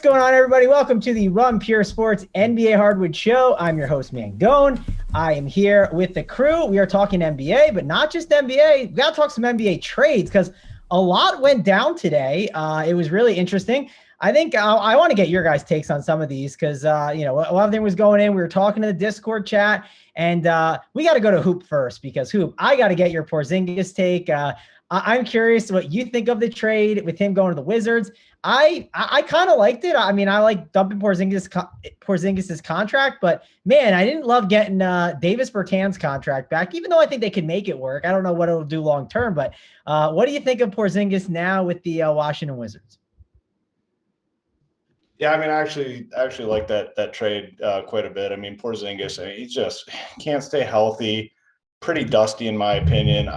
going on, everybody? Welcome to the Run Pure Sports NBA Hardwood Show. I'm your host, Mangone. I am here with the crew. We are talking NBA, but not just NBA. We got to talk some NBA trades because a lot went down today. It was really interesting. I think I want to get your guys' takes on some of these because, a lot of things was going in. We were talking to the Discord chat, and we got to go to Hoop first because, Hoop, I got to get your Porzingis take. I'm curious what you think of the trade with him going to the Wizards. I kind of liked it. I mean, I like dumping Porzingis's contract, but man, I didn't love getting Davis Bertans' contract back, even though I think they could make it work. I don't know what it'll do long term, but what do you think of Porzingis now with the Washington Wizards? Yeah, I mean, I actually like that trade quite a bit. I mean, Porzingis, he just can't stay healthy. Pretty dusty in my opinion.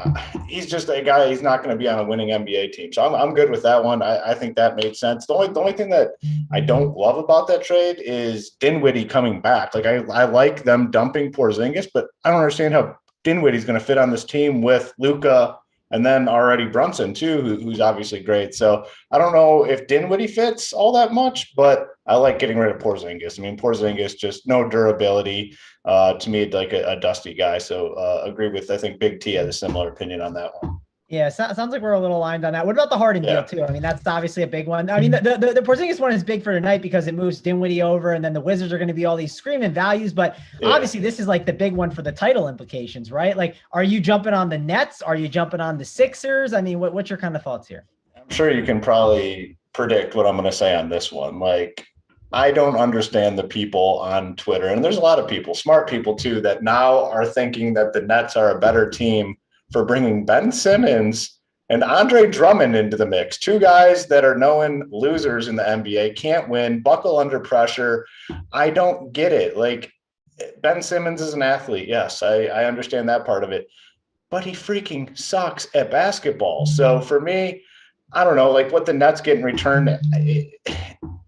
He's just a guy. He's not going to be on a winning NBA team, so I'm good with that one. I think that made sense. The only thing that I don't love about that trade is Dinwiddie coming back. Like I like them dumping Porzingis, but I don't understand how Dinwiddie's going to fit on this team with Luka and then already Brunson too, who's obviously great. So I don't know if Dinwiddie fits all that much, but I like getting rid of Porzingis. I mean, Porzingis just no durability. To me, like a dusty guy. So agree with, I think Big T has a similar opinion on that one. Yeah, sounds like we're a little aligned on that. What about the Harden deal too? I mean, that's obviously a big one. I mean, the Porzingis one is big for tonight because it moves Dinwiddie over, and then the Wizards are going to be all these screaming values. But obviously, this is like the big one for the title implications, right? Like, are you jumping on the Nets? Are you jumping on the Sixers? I mean, what's your kind of thoughts here? I'm sure you can probably predict what I'm going to say on this one. Like, I don't understand the people on Twitter, and there's a lot of people, smart people too, that now are thinking that the Nets are a better team for bringing Ben Simmons and Andre Drummond into the mix. Two guys that are known losers in the NBA, can't win, buckle under pressure. I don't get it. Like, Ben Simmons is an athlete. Yes, I understand that part of it, but he freaking sucks at basketball. So for me, I don't know, like what the Nets get in return,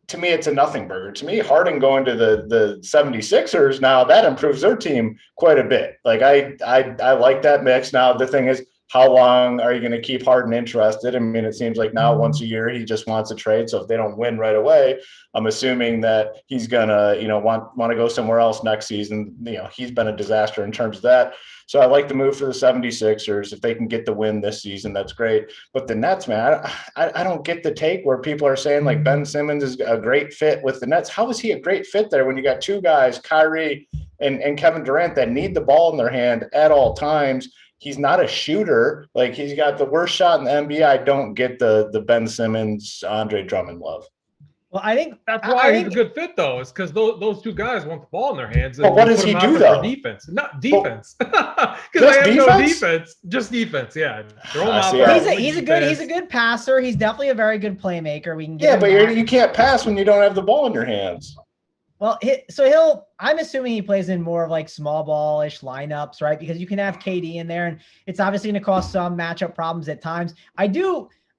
to me, it's a nothing burger. To me, Harden going to the 76ers now, that improves their team quite a bit. Like I like that mix. Now, the thing is, how long are you going to keep Harden interested? I mean, it seems like now once a year, he just wants a trade. So if they don't win right away, I'm assuming that he's going to, want to go somewhere else next season. He's been a disaster in terms of that. So I like the move for the 76ers. If they can get the win this season, that's great. But the Nets, man, I don't get the take where people are saying like Ben Simmons is a great fit with the Nets. How is he a great fit there when you got two guys, Kyrie and Kevin Durant, that need the ball in their hand at all times? He's not a shooter. Like, he's got the worst shot in the NBA. I don't get the Ben Simmons, Andre Drummond love. Well, I think that's why he's a good fit, though, is because those two guys want the ball in their hands. But what does he do, though? Defense, not defense, because they have no defense, just defense. Yeah, he's a good passer. He's definitely a very good playmaker. We can get but you can't pass when you don't have the ball in your hands. Well, I'm assuming he plays in more of like small ball-ish lineups, right? Because you can have KD in there, and it's obviously going to cause some matchup problems at times.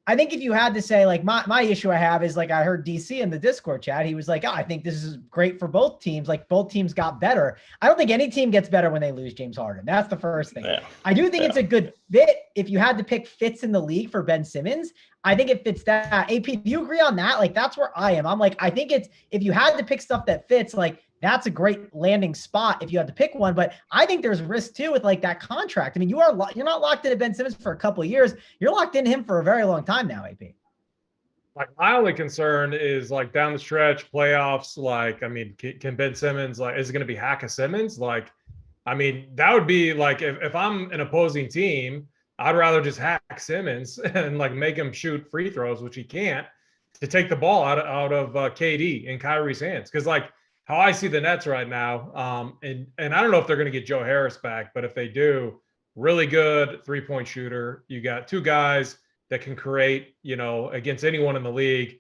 I think if you had to say, like, my issue I have is, like, I heard DC in the Discord chat. He was like, I think this is great for both teams. Like, both teams got better. I don't think any team gets better when they lose James Harden. That's the first thing. Yeah. I do think it's a good fit. If you had to pick fits in the league for Ben Simmons, I think it fits that. AP, do you agree on that? Like, that's where I am. I'm like, I think if you had to pick stuff that fits, like, that's a great landing spot if you had to pick one. But I think there's risk too with like that contract. I mean, you're not locked into Ben Simmons for a couple of years. You're locked into him for a very long time now, AP. Like, my only concern is like down the stretch playoffs. Like, I mean, can Ben Simmons, like, is it going to be hack of Simmons? Like, I mean, that would be like, if I'm an opposing team, I'd rather just hack Simmons and like make him shoot free throws, which he can't, to take the ball out of KD and Kyrie's hands. Cause like, how I see the Nets right now, and I don't know if they're going to get Joe Harris back, but if they do, really good three-point shooter. You got two guys that can create, against anyone in the league.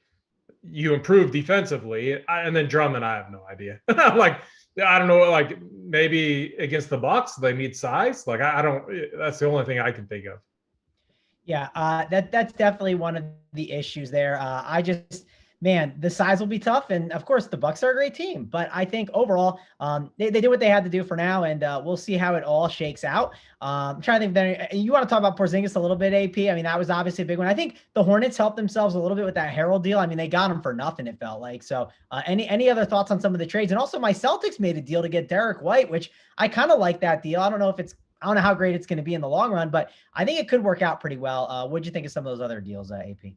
You improve defensively, and then Drummond, I have no idea. Like, I don't know, like maybe against the Bucks, they need size. Like, I don't. That's the only thing I can think of. Yeah, that's definitely one of the issues there. man, the size will be tough. And of course, the Bucks are a great team. But I think overall, they did what they had to do for now, and we'll see how it all shakes out. I'm trying to think. Then you want to talk about Porzingis a little bit, AP? I mean, that was obviously a big one. I think the Hornets helped themselves a little bit with that Harold deal. I mean, they got him for nothing, it felt like. So, any other thoughts on some of the trades? And also, my Celtics made a deal to get Derek White, which I kind of like that deal. I don't know how great it's going to be in the long run, but I think it could work out pretty well. What'd you think of some of those other deals, AP?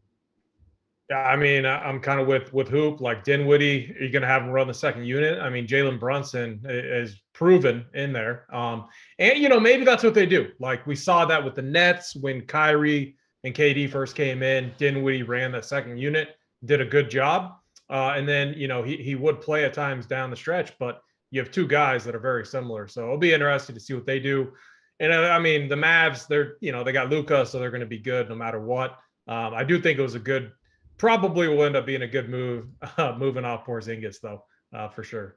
Yeah, I mean, I'm kind of with Hoop. Like Dinwiddie, you're going to have him run the second unit. I mean, Jalen Brunson is proven in there. And, maybe that's what they do. Like we saw that with the Nets when Kyrie and KD first came in. Dinwiddie ran that second unit, did a good job. And then, he would play at times down the stretch, but you have two guys that are very similar. So it'll be interesting to see what they do. And I mean, the Mavs, they got Luka, so they're going to be good no matter what. I do think it was probably will end up being a good move, moving off Porzingis though, for sure.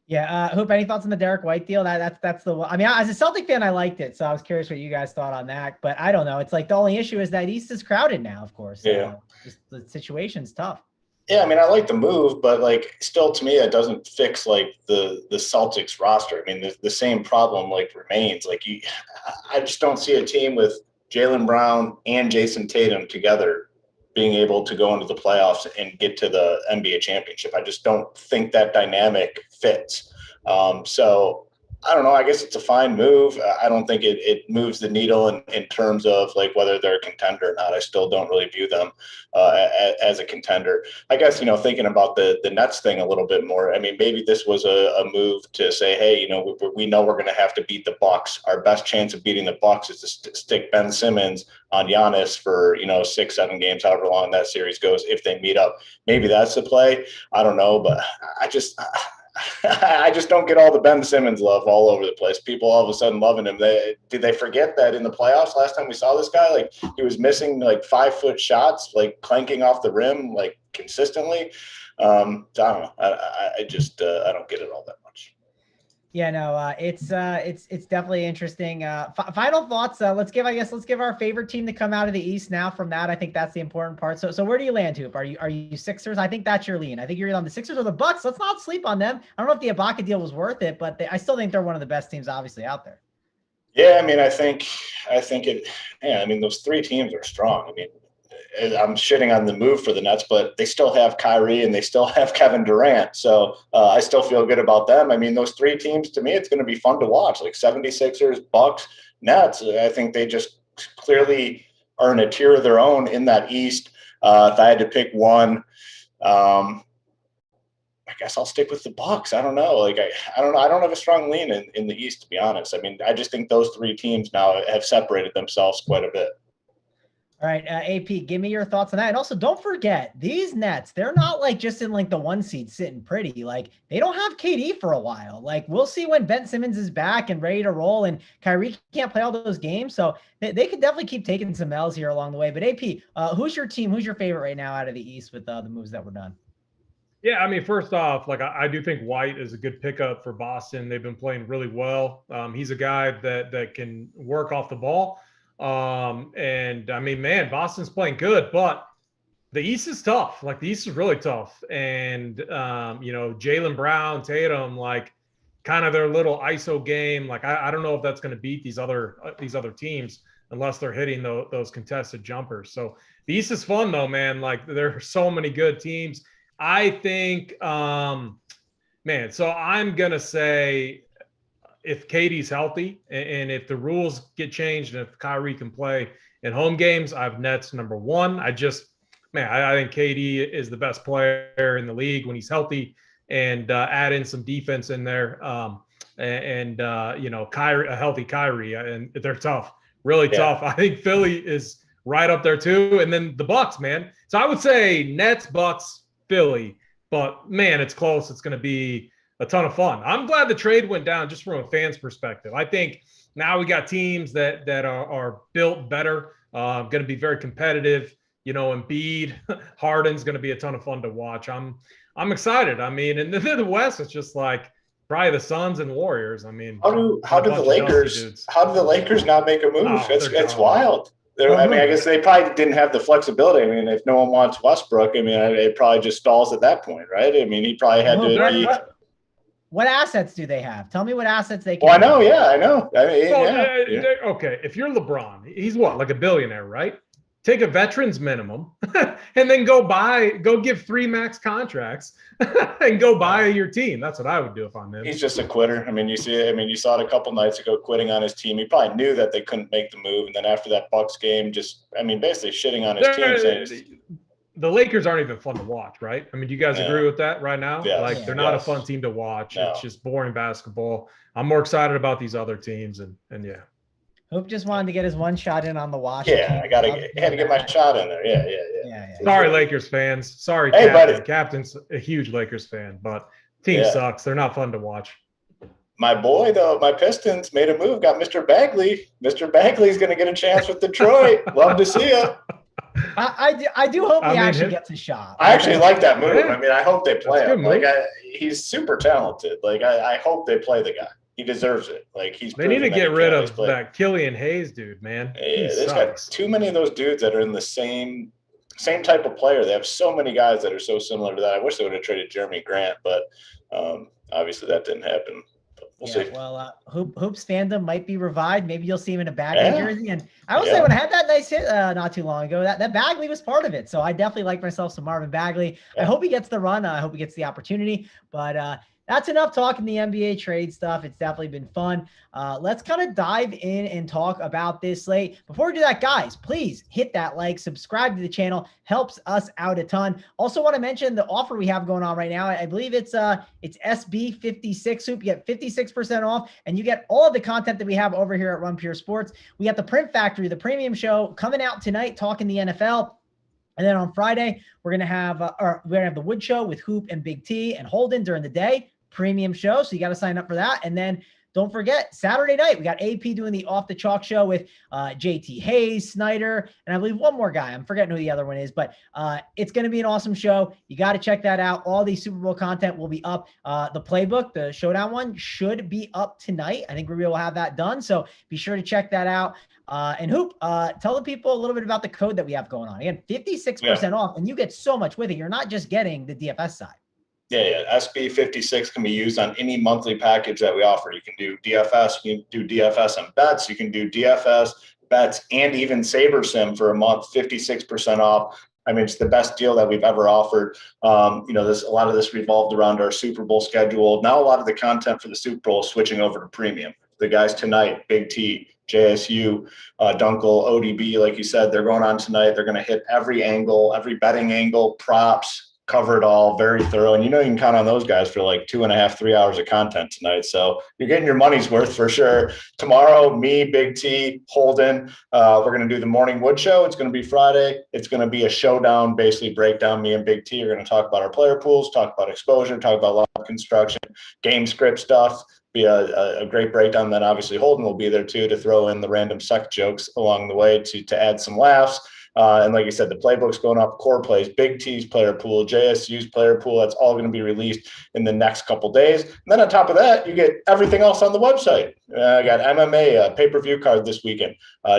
Yeah, Hoop, any thoughts on the Derek White deal? That's the one. I mean, as a Celtic fan, I liked it, so I was curious what you guys thought on that. But I don't know. It's like the only issue is that East is crowded now, of course. Yeah, just the situation's tough. Yeah, I mean, I like the move, but like, still, to me, it doesn't fix like the Celtics roster. I mean, the same problem remains. Like, I just don't see a team with Jaylen Brown and Jason Tatum together being able to go into the playoffs and get to the NBA championship. I just don't think that dynamic fits. So I don't know. I guess it's a fine move. I don't think it moves the needle in terms of like whether they're a contender or not. I still don't really view them as a contender. I guess, thinking about the Nets thing a little bit more, I mean, maybe this was a move to say, hey, we know we're going to have to beat the Bucks. Our best chance of beating the Bucks is to stick Ben Simmons on Giannis for, 6-7 games, however long that series goes, if they meet up. Maybe that's the play. I don't know, but I just don't get all the Ben Simmons love all over the place. People all of a sudden loving him. Did they forget that in the playoffs last time we saw this guy, like he was missing like 5-foot shots, like clanking off the rim, like consistently? I don't know. I don't get it all that much. Yeah, no, it's definitely interesting. Final thoughts. Let's give our favorite team to come out of the East now. From that, I think that's the important part. So where do you land, Hoop? Are you Sixers? I think that's your lean. I think you're either on the Sixers or the Bucks. Let's not sleep on them. I don't know if the Ibaka deal was worth it, but I still think they're one of the best teams, obviously, out there. Yeah, I mean, I think it. Yeah, I mean, those three teams are strong. I mean, I'm shitting on the move for the Nets, but they still have Kyrie and they still have Kevin Durant. So I still feel good about them. I mean, those three teams, to me, it's going to be fun to watch, like 76ers, Bucks, Nets. I think they just clearly are in a tier of their own in that East. If I had to pick one, I guess I'll stick with the Bucks. I don't know. Like, I don't know. I don't have a strong lean in the East, to be honest. I mean, I just think those three teams now have separated themselves quite a bit. All right, AP, give me your thoughts on that. And also, don't forget, these Nets, they're not like just in like the 1 seed sitting pretty. Like, they don't have KD for a while. Like, we'll see when Ben Simmons is back and ready to roll, and Kyrie can't play all those games. So they could definitely keep taking some L's here along the way. But AP, who's your team? Who's your favorite right now out of the East with the moves that were done? Yeah, I mean, first off, like I do think White is a good pickup for Boston. They've been playing really well. He's a guy that can work off the ball. And I mean, man, Boston's playing good, but the East is tough. Like the East is really tough. And, Jaylen Brown, Tatum, like kind of their little ISO game. Like, I don't know if that's going to beat these other teams unless they're hitting those contested jumpers. So the East is fun though, man. Like there are so many good teams. I think, so I'm going to say, if KD's healthy and if the rules get changed and if Kyrie can play in home games, I have Nets number one. I think KD is the best player in the league when he's healthy, and add in some defense in there. Kyrie, a healthy Kyrie, and they're tough, really tough. I think Philly is right up there too. And then the Bucks, man. So I would say Nets, Bucks, Philly, but man, it's close. It's going to be a ton of fun. I'm glad the trade went down just from a fan's perspective. I think now we got teams that are built better, going to be very competitive. Embiid, Harden's going to be a ton of fun to watch. I'm excited. I mean, and then the West, it's just like probably the Suns and Warriors. I mean, how do the Lakers not make a move? It's wild. I mean, I guess they probably didn't have the flexibility. I mean, if no one wants Westbrook, I mean, it probably just stalls at that point, right? I mean, he probably had to. What assets do they have? Tell me what assets they can. Well, I know. Yeah, I know. I mean, Okay, if you're LeBron, he's what, like a billionaire, right? Take a veterans minimum and then go give 3 max contracts and go buy your team. That's what I would do if I'm him. He's just a quitter. I mean, you saw it a couple nights ago, quitting on his team. He probably knew that they couldn't make the move. And then after that Bucks game, basically shitting on his team. The Lakers aren't even fun to watch, right? I mean, do you guys agree with that right now? Yes. They're not a fun team to watch. No. It's just boring basketball. I'm more excited about these other teams and yeah. Hope just wanted to get his one shot in on the watch. Yeah, had to get my shot in there. Yeah. Sorry, Lakers fans. Sorry, hey, Captain. buddy. Captain's a huge Lakers fan, but team sucks. They're not fun to watch. My boy, though, my Pistons made a move, got Mr. Bagley. Mr. Bagley's going to get a chance with Detroit. Love to see you. I do hope he actually gets a shot. I actually like that move. Yeah. I mean, I hope they play him. Like, he's super talented. Like, I hope they play the guy. He deserves it. Like, they need to get rid of that Killian Hayes dude, man. Yeah, there's got too many of those dudes that are in the same type of player. They have so many guys that are so similar to that. I wish they would have traded Jeremy Grant, but obviously that didn't happen. We'll see. Well, Hoops fandom might be revived. Maybe you'll see him in a Bagley jersey. And I will say, when I had that nice hit not too long ago, that Bagley was part of it. So I definitely like myself some Marvin Bagley. I hope he gets the run. I hope he gets the opportunity. But that's enough talking the NBA trade stuff. It's definitely been fun. Let's kind of dive in and talk about this slate. Before we do that, guys, please hit that like, subscribe to the channel. Helps us out a ton. Also want to mention the offer we have going on right now. I believe it's SB56 Hoop. You get 56% off, and you get all of the content that we have over here at Run Pure Sports. We got the Print Factory, the premium show coming out tonight, talking the NFL. And then on Friday, we're gonna have the Wood Show with Hoop and Big T and Holden during the day. Premium show, so you got to sign up for that. And then don't forget, Saturday night we got AP doing the Off the Chalk show with JT Hayes, Snyder, and I believe one more guy. I'm forgetting who the other one is, but it's going to be an awesome show. You got to check that out. All the Super Bowl content will be up. The playbook, the Showdown one, should be up tonight. I think we will have that done, so be sure to check that out. And Hoop, tell the people a little bit about the code that we have going on. Again, 56% off, and you get so much with it. You're not just getting the DFS side. Yeah. SB56 can be used on any monthly package that we offer. You can do DFS, you can do DFS and bets, you can do DFS, bets, and even Saber Sim for a month, 56% off. I mean, it's the best deal that we've ever offered. A lot of this revolved around our Super Bowl schedule. Now a lot of the content for the Super Bowl is switching over to premium. The guys tonight, Big T, JSU, Dunkel, ODB, like you said, they're going on tonight. They're going to hit every angle, every betting angle, props, cover it all, very thorough. And you can count on those guys for like 2.5, 3 hours of content tonight. So you're getting your money's worth for sure. Tomorrow, me, Big T, Holden, we're going to do the morning Wood Show. It's going to be Friday. It's going to be a showdown, basically breakdown. Me and Big T are going to talk about our player pools, talk about exposure, talk about lineup construction, game script stuff. Be a great breakdown. Then obviously Holden will be there too to throw in the random suck jokes along the way to add some laughs. And like you said, the playbook's going up, core plays, Big T's player pool, JSU's player pool. That's all going to be released in the next couple days. And then on top of that, you get everything else on the website. I got MMA pay-per-view card this weekend,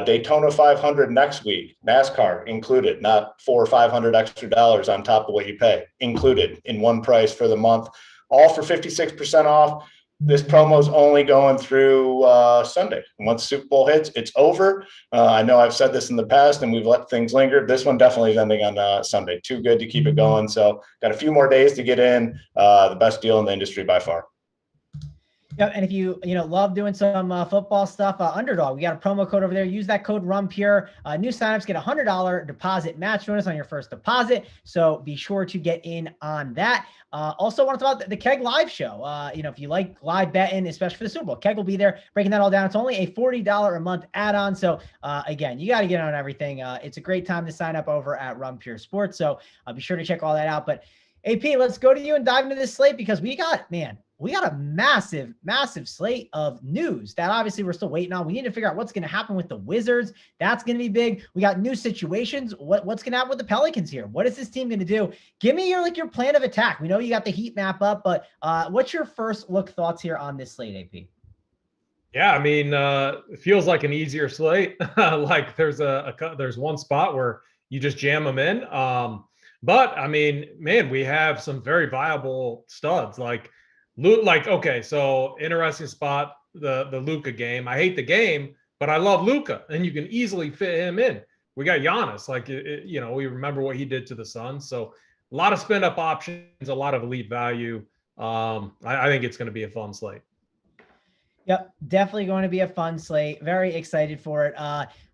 Daytona 500 next week, NASCAR included, not $400 or $500 extra dollars on top of what you pay, included in one price for the month, all for 56% off. This promo is only going through Sunday. Once Super Bowl hits, it's over. I know I've said this in the past, and we've let things linger. This one definitely is ending on Sunday. Too good to keep it going. So got a few more days to get in. The best deal in the industry by far. Yeah, and if you love doing some football stuff, Underdog, we got a promo code over there. Use that code RunPure. New signups get a $100 deposit match bonus on your first deposit. So be sure to get in on that. Also want to talk about the Keg Live show. If you like live betting, especially for the Super Bowl, Keg will be there breaking that all down. It's only a $40 a month add-on. So again, you got to get on everything. It's a great time to sign up over at Run Pure Sports. So be sure to check all that out. But AP, let's go to you and dive into this slate because we got a massive, massive slate of news that obviously we're still waiting on. We need to figure out what's going to happen with the Wizards. That's going to be big. We got new situations. What's going to happen with the Pelicans here? What is this team going to do? Give me your plan of attack. We know you got the heat map up, but what's your first look thoughts here on this slate, AP? Yeah, I mean, it feels like an easier slate. Like there's one spot where you just jam them in. But I mean, man, we have some very viable studs. Like okay, so interesting spot, the Luka game. I hate the game, but I love Luka, and you can easily fit him in. We got Giannis. Like we remember what he did to the Suns. So a lot of spend up options, a lot of elite value. I think it's going to be a fun slate. Yep, definitely going to be a fun slate. Very excited for it.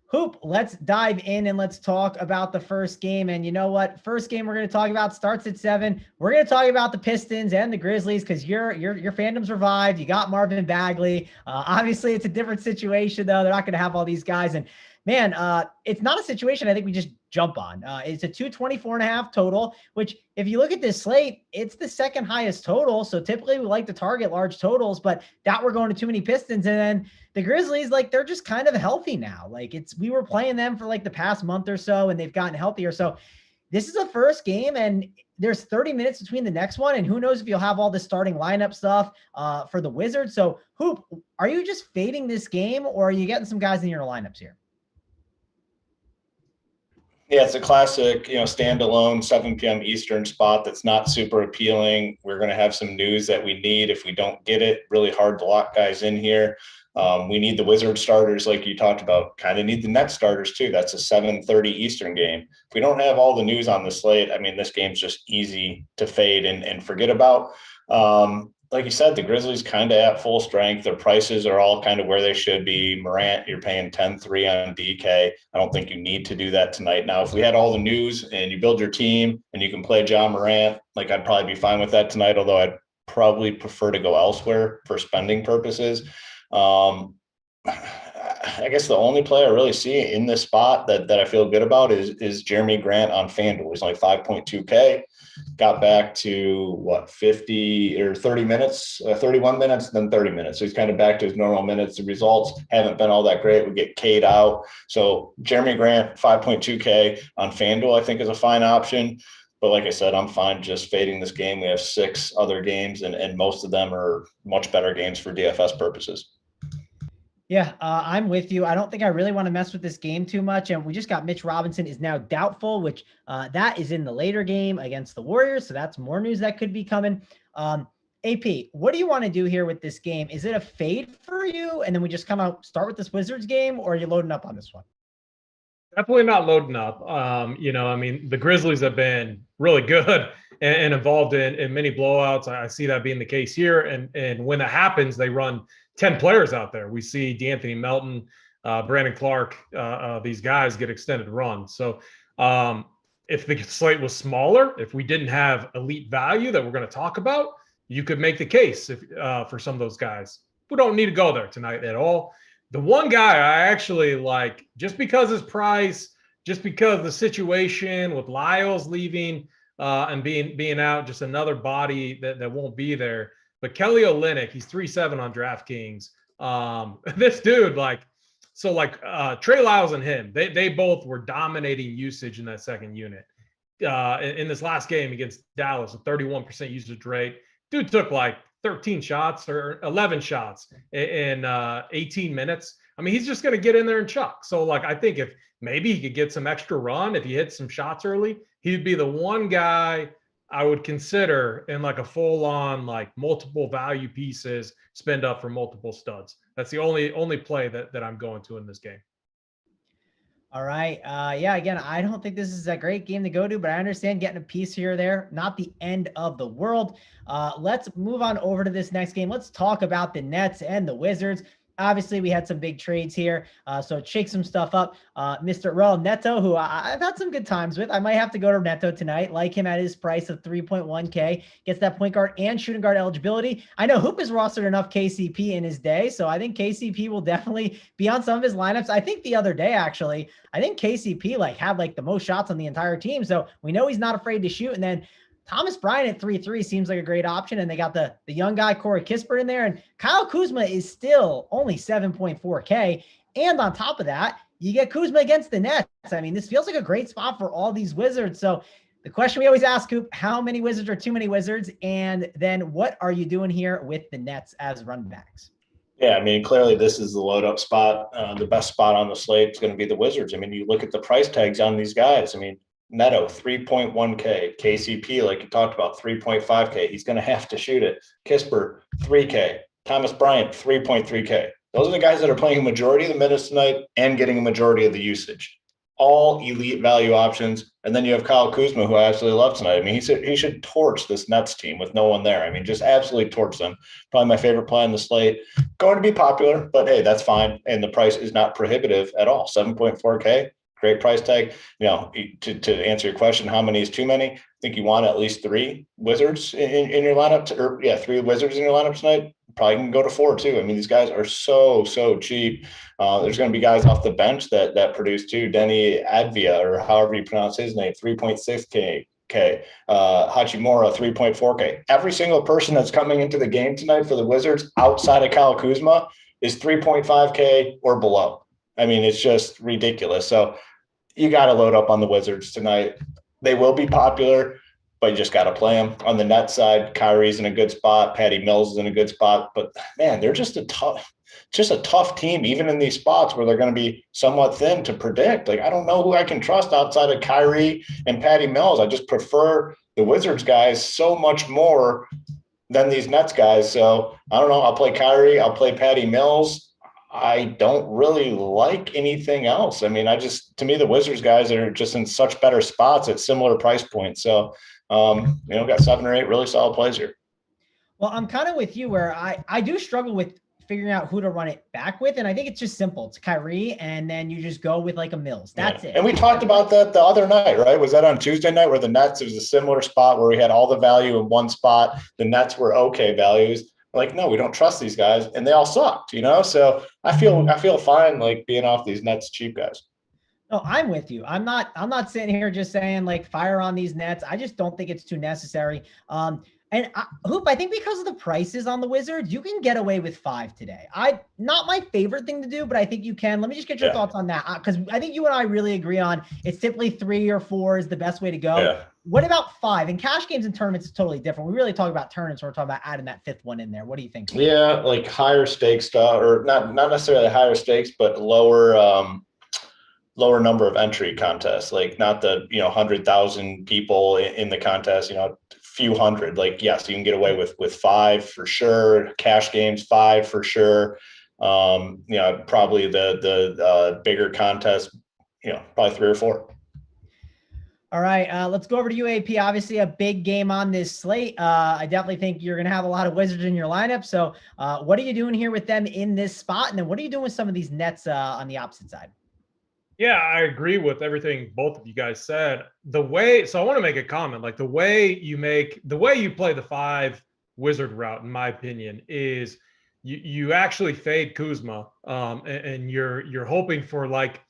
Hoop, let's dive in and let's talk about the first game. And you know what? First game we're going to talk about starts at 7. We're going to talk about the Pistons and the Grizzlies because your fandom's revived. You got Marvin Bagley. Obviously, it's a different situation though. They're not going to have all these guys. And man, it's not a situation I think we just jump on. It's a 224.5 total, which if you look at this slate, it's the second highest total. So typically we like to target large totals, but that we're going to too many Pistons. And then the Grizzlies, like they're just kind of healthy now. Like we were playing them for like the past month or so, and they've gotten healthier. So this is the first game, and there's 30 minutes between the next one. And who knows if you'll have all the starting lineup stuff for the Wizards. So Hoop, are you just fading this game or are you getting some guys in your lineups here? Yeah, it's a classic, standalone 7 p.m. Eastern spot that's not super appealing. We're going to have some news that we need if we don't get it. Really hard to lock guys in here. We need the Wizard starters like you talked about. Kind of need the Nets starters too. That's a 7:30 Eastern game. If we don't have all the news on the slate, I mean, this game's just easy to fade and forget about. Like you said, the Grizzlies kind of at full strength. Their prices are all kind of where they should be. Morant, you're paying 10-3 on DK. I don't think you need to do that tonight. Now, if we had all the news and you build your team and you can play John Morant, like I'd probably be fine with that tonight, although I'd probably prefer to go elsewhere for spending purposes. I guess the only play I really see in this spot that I feel good about is Jeremy Grant on FanDuel. He's only 5.2K. Got back to 50 or 30 minutes, 31 minutes, then 30 minutes. So he's kind of back to his normal minutes. The results haven't been all that great. We get K'd out. So Jeremy Grant, 5.2K on FanDuel, I think is a fine option. But like I said, I'm fine just fading this game. We have 6 other games, and most of them are much better games for DFS purposes. Yeah, I'm with you. I don't think I really want to mess with this game too much. And we just got Mitch Robinson is now doubtful, which that is in the later game against the Warriors. So that's more news that could be coming. AP, what do you want to do here with this game? Is it a fade for you? And then we just kind of start with this Wizards game, or are you loading up on this one? Definitely not loading up. I mean, the Grizzlies have been really good and involved in many blowouts. I see that being the case here. And when that happens, they run 10 players out there. We see D'Anthony Melton, Brandon Clark, these guys get extended runs. So if the slate was smaller, if we didn't have elite value that we're going to talk about, you could make the case for some of those guys. We don't need to go there tonight at all. The one guy I actually like, just because his price, just because the situation with Lyles leaving and being out, just another body that won't be there. But Kelly Olynyk, he's 3.7 on DraftKings. This dude, Trey Lyles and him, they both were dominating usage in that second unit. In this last game against Dallas, a 31% usage rate. Dude took like 13 shots or 11 shots in 18 minutes. I mean, he's just going to get in there and chuck. So, I think if maybe he could get some extra run, if he hits some shots early, he'd be the one guy I would consider in a full-on multiple value pieces, spend up for multiple studs. That's the only play that I'm going to in this game. All right. Yeah, again, I don't think this is a great game to go to, but I understand getting a piece here or there, not the end of the world. Let's move on over to this next game. Let's talk about the Nets and the Wizards. Obviously, we had some big trades here, so shake some stuff up. Mr. Raul Neto, who I've had some good times with. I might have to go to Neto tonight, like him at his price of 3.1K. Gets that point guard and shooting guard eligibility. I know Hoop has rostered enough KCP in his day, so I think KCP will definitely be on some of his lineups. I think the other day, actually, I think KCP had the most shots on the entire team, so we know he's not afraid to shoot. And then Thomas Bryant at 3.3 seems like a great option. And they got the young guy, Corey Kispert, in there. And Kyle Kuzma is still only 7.4K. And on top of that, you get Kuzma against the Nets. I mean, this feels like a great spot for all these Wizards. So the question we always ask, Coop, how many Wizards are too many Wizards? And then what are you doing here with the Nets as run backs? Yeah, I mean, clearly this is the load up spot. The best spot on the slate is going to be the Wizards. I mean, you look at the price tags on these guys. I mean, Neto, 3.1K. KCP, like you talked about, 3.5K. He's going to have to shoot it. Kisper, 3K. Thomas Bryant, 3.3K. Those are the guys that are playing a majority of the minutes tonight and getting a majority of the usage. All elite value options. And then you have Kyle Kuzma, who I absolutely love tonight. I mean, he should torch this Nets team with no one there. I mean, just absolutely torch them. Probably my favorite play on the slate. Going to be popular, but hey, that's fine. And the price is not prohibitive at all. 7.4K, great price tag. You know, to answer your question, how many is too many? I think you want at least three Wizards in your lineup, three Wizards in your lineup tonight. Probably can go to four too. I mean, these guys are so cheap. There's going to be guys off the bench that produce too. Denny Advia, or however you pronounce his name, 3.6K. Hachimura, 3.4K. Every single person that's coming into the game tonight for the Wizards outside of Kyle Kuzma is 3.5K or below. I mean, it's just ridiculous. So you got to load up on the Wizards tonight. They will be popular, but you just got to play them. On the net side, Kyrie's in a good spot. Patty Mills is in a good spot. But, man, they're just a tough team, even in these spots where they're going to be somewhat thin to predict. Like, I don't know who I can trust outside of Kyrie and Patty Mills. I just prefer the Wizards guys so much more than these Nets guys. So, I don't know. I'll play Kyrie. I'll play Patty Mills. I don't really like anything else. I mean, to me, the Wizards guys are just in such better spots at similar price points. So, got 7 or 8 really solid plays here. Well, I'm kind of with you where I do struggle with figuring out who to run it back with. And I think it's just simple. It's Kyrie, and then you just go with like a Mills. That's it. And we talked about that the other night, right? Was that on Tuesday night where the Nets, it was a similar spot where we had all the value in one spot. The Nets were okay values. Like, no, we don't trust these guys. And they all sucked, So I feel fine like being off these Nets cheap guys. No, I'm with you. I'm not sitting here just saying like fire on these Nets. I just don't think it's too necessary. And Hoop, I think because of the prices on the Wizards, you can get away with 5 today. Not my favorite thing to do, but I think you can. Let me just get your thoughts on that, because I think you and I really agree on it's simply 3 or 4 is the best way to go. Yeah. What about 5? In cash games and tournaments, it's totally different. We really talk about tournaments when we're talking about adding that 5th one in there. What do you think? Yeah, like higher stakes stuff, or not necessarily higher stakes, but lower number of entry contests, like not the 100,000 people in the contest, few hundred. Like, yes, you can get away with 5 for sure. Cash games, 5 for sure. Probably the bigger contest, probably 3 or 4. All right, let's go over to UAP. Obviously, a big game on this slate. I definitely think you're going to have a lot of Wizards in your lineup. So what are you doing here with them in this spot? And then what are you doing with some of these Nets on the opposite side? Yeah, I agree with everything both of you guys said. So I want to make a comment. Like the way you play the 5 Wizard route, in my opinion, is you actually fade Kuzma, and you're hoping for like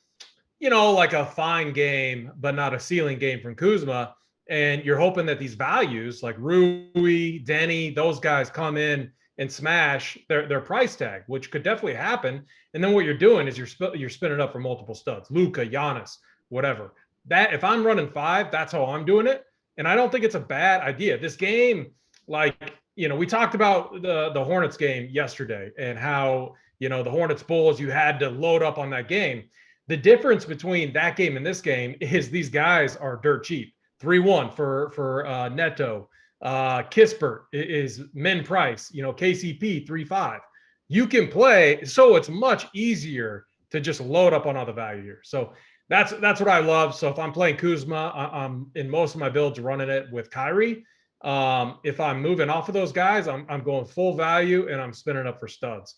a fine game, but not a ceiling game from Kuzma. And you're hoping that these values like Rui, Denny, those guys come in and smash their price tag, which could definitely happen. And then what you're doing is you're spinning up for multiple studs, Luka, Giannis, whatever. That if I'm running 5, that's how I'm doing it. And I don't think it's a bad idea. This game, we talked about the Hornets game yesterday and how, the Hornets Bulls, you had to load up on that game. The difference between that game and this game is these guys are dirt cheap. 3-1 for Neto. Kispert is min price, KCP 3-5. You can play, so it's much easier to just load up on all the value here. So that's what I love. So if I'm playing Kuzma, I'm in most of my builds running it with Kyrie. If I'm moving off of those guys, I'm going full value and I'm spinning up for studs.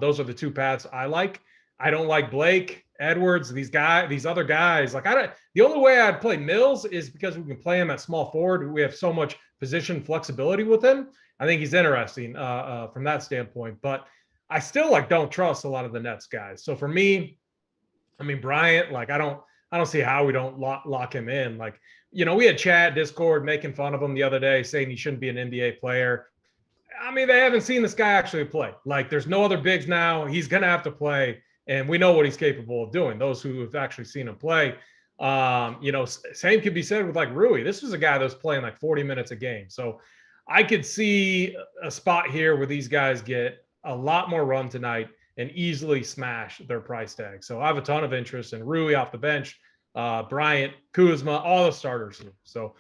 Those are the 2 paths I like. I don't like Blake, Edwards, these other guys. The only way I'd play Mills is because we can play him at small forward. We have so much position flexibility with him. I think he's interesting from that standpoint, but I still don't trust a lot of the Nets guys. So for me, Bryant, I don't see how we don't lock him in. We had chat Discord making fun of him the other day, saying he shouldn't be an NBA player. They haven't seen this guy actually play. There's no other bigs now. He's going to have to play. And we know what he's capable of doing. Those who have actually seen him play, same could be said with Rui. This was a guy that was playing 40 minutes a game. So I could see a spot here where these guys get a lot more run tonight and easily smash their price tag. So I have a ton of interest in Rui off the bench, Bryant, Kuzma, all the starters here. So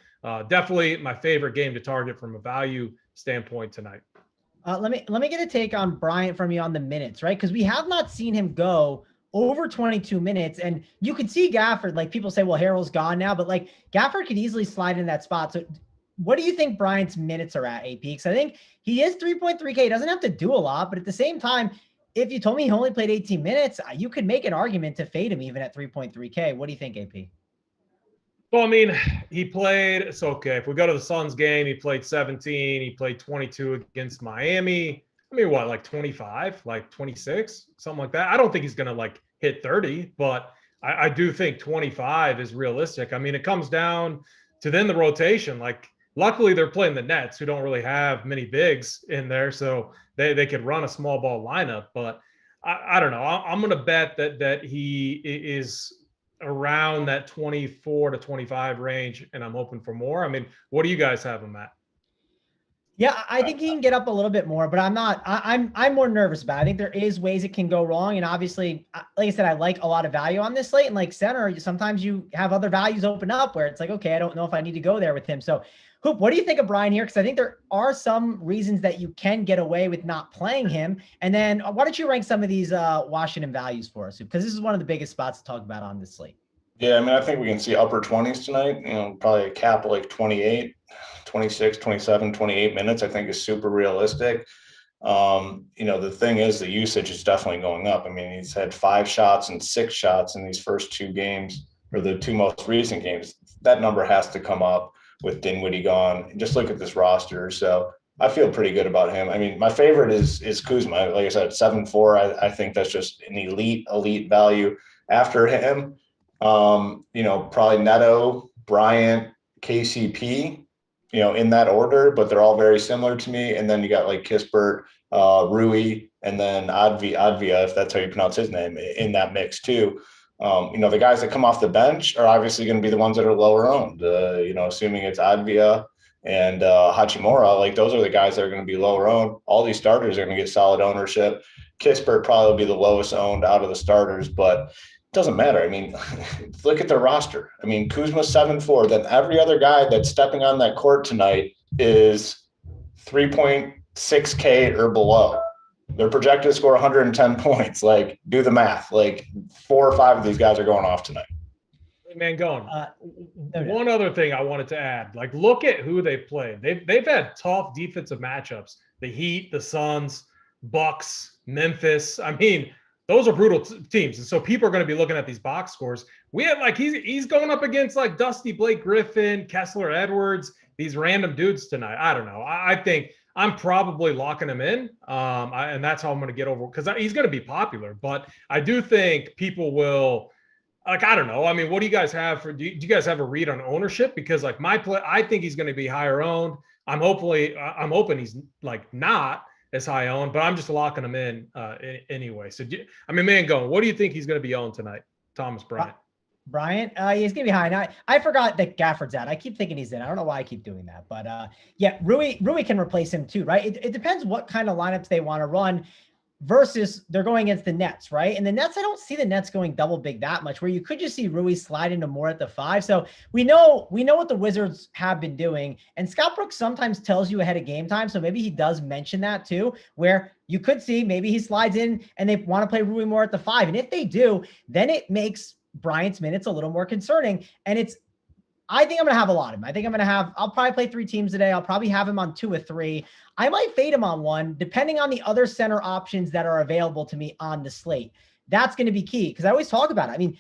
definitely my favorite game to target from a value standpoint tonight. Let me get a take on Bryant from you on the minutes, right? Because we have not seen him go over 22 minutes, and you can see Gafford. Like, people say, well, Harrell's gone now, but like Gafford could easily slide in that spot. So what do you think Bryant's minutes are at, AP? Because I think he is 3.3K. He doesn't have to do a lot, but at the same time, if you told me he only played 18 minutes, you could make an argument to fade him even at 3.3K. What do you think, AP? Well, I mean, he played, it's okay. If we go to the Suns game, he played 17. He played 22 against Miami. I mean, what, like 25, like 26, something like that. I don't think he's going to like hit 30, but I do think 25 is realistic. I mean, it comes down to then the rotation. Like, luckily they're playing the Nets, who don't really have many bigs in there, so they could run a small ball lineup. But I don't know. I'm going to bet that he is around that 24 to 25 range, and I'm hoping for more. I mean, what do you guys have him at? Yeah, I think he can get up a little bit more, but I'm more nervous about it. I think there is ways it can go wrong. And obviously, like I said, I like a lot of value on this slate, and like center, sometimes you have other values open up where it's like, okay, I don't know if I need to go there with him. So Hoop, what do you think of Brian here? Because I think there are some reasons that you can get away with not playing him. And then why don't you rank some of these Washington values for us, Hoop? Because this is one of the biggest spots to talk about on this slate. Yeah, I mean, I think we can see upper 20s tonight, probably a cap of like 28, 26, 27, 28 minutes, I think is super realistic. The thing is the usage is definitely going up. I mean, he's had 5 shots and 6 shots in these first 2 games, or the 2 most recent games. That number has to come up with Dinwiddie gone. Just look at this roster. So I feel pretty good about him. I mean, my favorite is Kuzma. Like I said, 7.4. I think that's just an elite value. After him, probably Neto, Bryant, KCP, in that order, but they're all very similar to me. And then you got like Kispert, Rui, and then Advia, if that's how you pronounce his name, in that mix too. The guys that come off the bench are obviously going to be the ones that are lower owned, assuming it's Advia and Hachimura, like those are the guys that are going to be lower owned. All these starters are going to get solid ownership. Kispert probably will be the lowest owned out of the starters, but it doesn't matter. I mean, look at their roster. I mean, Kuzma 7.4. Then every other guy that's stepping on that court tonight is 3.6K or below. They're projected to score 110 points. Like, do the math. Like, 4 or 5 of these guys are going off tonight. Man, going. One other thing I wanted to add. Like, look at who they played. They've had tough defensive matchups. The Heat, the Suns, Bucks, Memphis. I mean, those are brutal teams. And so people are going to be looking at these box scores. We had he's going up against like Dusty Blake Griffin, Kessler Edwards, these random dudes tonight. I don't know. I think I'm probably locking him in. And that's how I'm going to get over, because he's going to be popular. But I do think people will, like, I don't know. I mean, what do you guys have do you guys have a read on ownership? Because like I think he's going to be higher owned. I'm hoping he's like not as high owned, but I'm just locking him in anyway. So, what do you think he's going to be owned tonight? Thomas Bryant. Bryant, he's going to be high. Now, I forgot that Gafford's out. I keep thinking he's in. I don't know why I keep doing that. But, Rui can replace him too, right? It depends what kind of lineups they want to run versus they're going against the Nets, right? And the Nets, I don't see the Nets going double big that much, where you could just see Rui slide into more at the 5. So we know what the Wizards have been doing. And Scott Brooks sometimes tells you ahead of game time. So maybe he does mention that too, where you could see maybe he slides in and they want to play Rui more at the 5. And if they do, then it makes Bryant's minutes a little more concerning. And I think I'm going to have a lot of him. I'll probably play 3 teams today. I'll probably have him on 2 or 3. I might fade him on 1, depending on the other center options that are available to me on the slate. That's going to be key, because I always talk about it. I mean,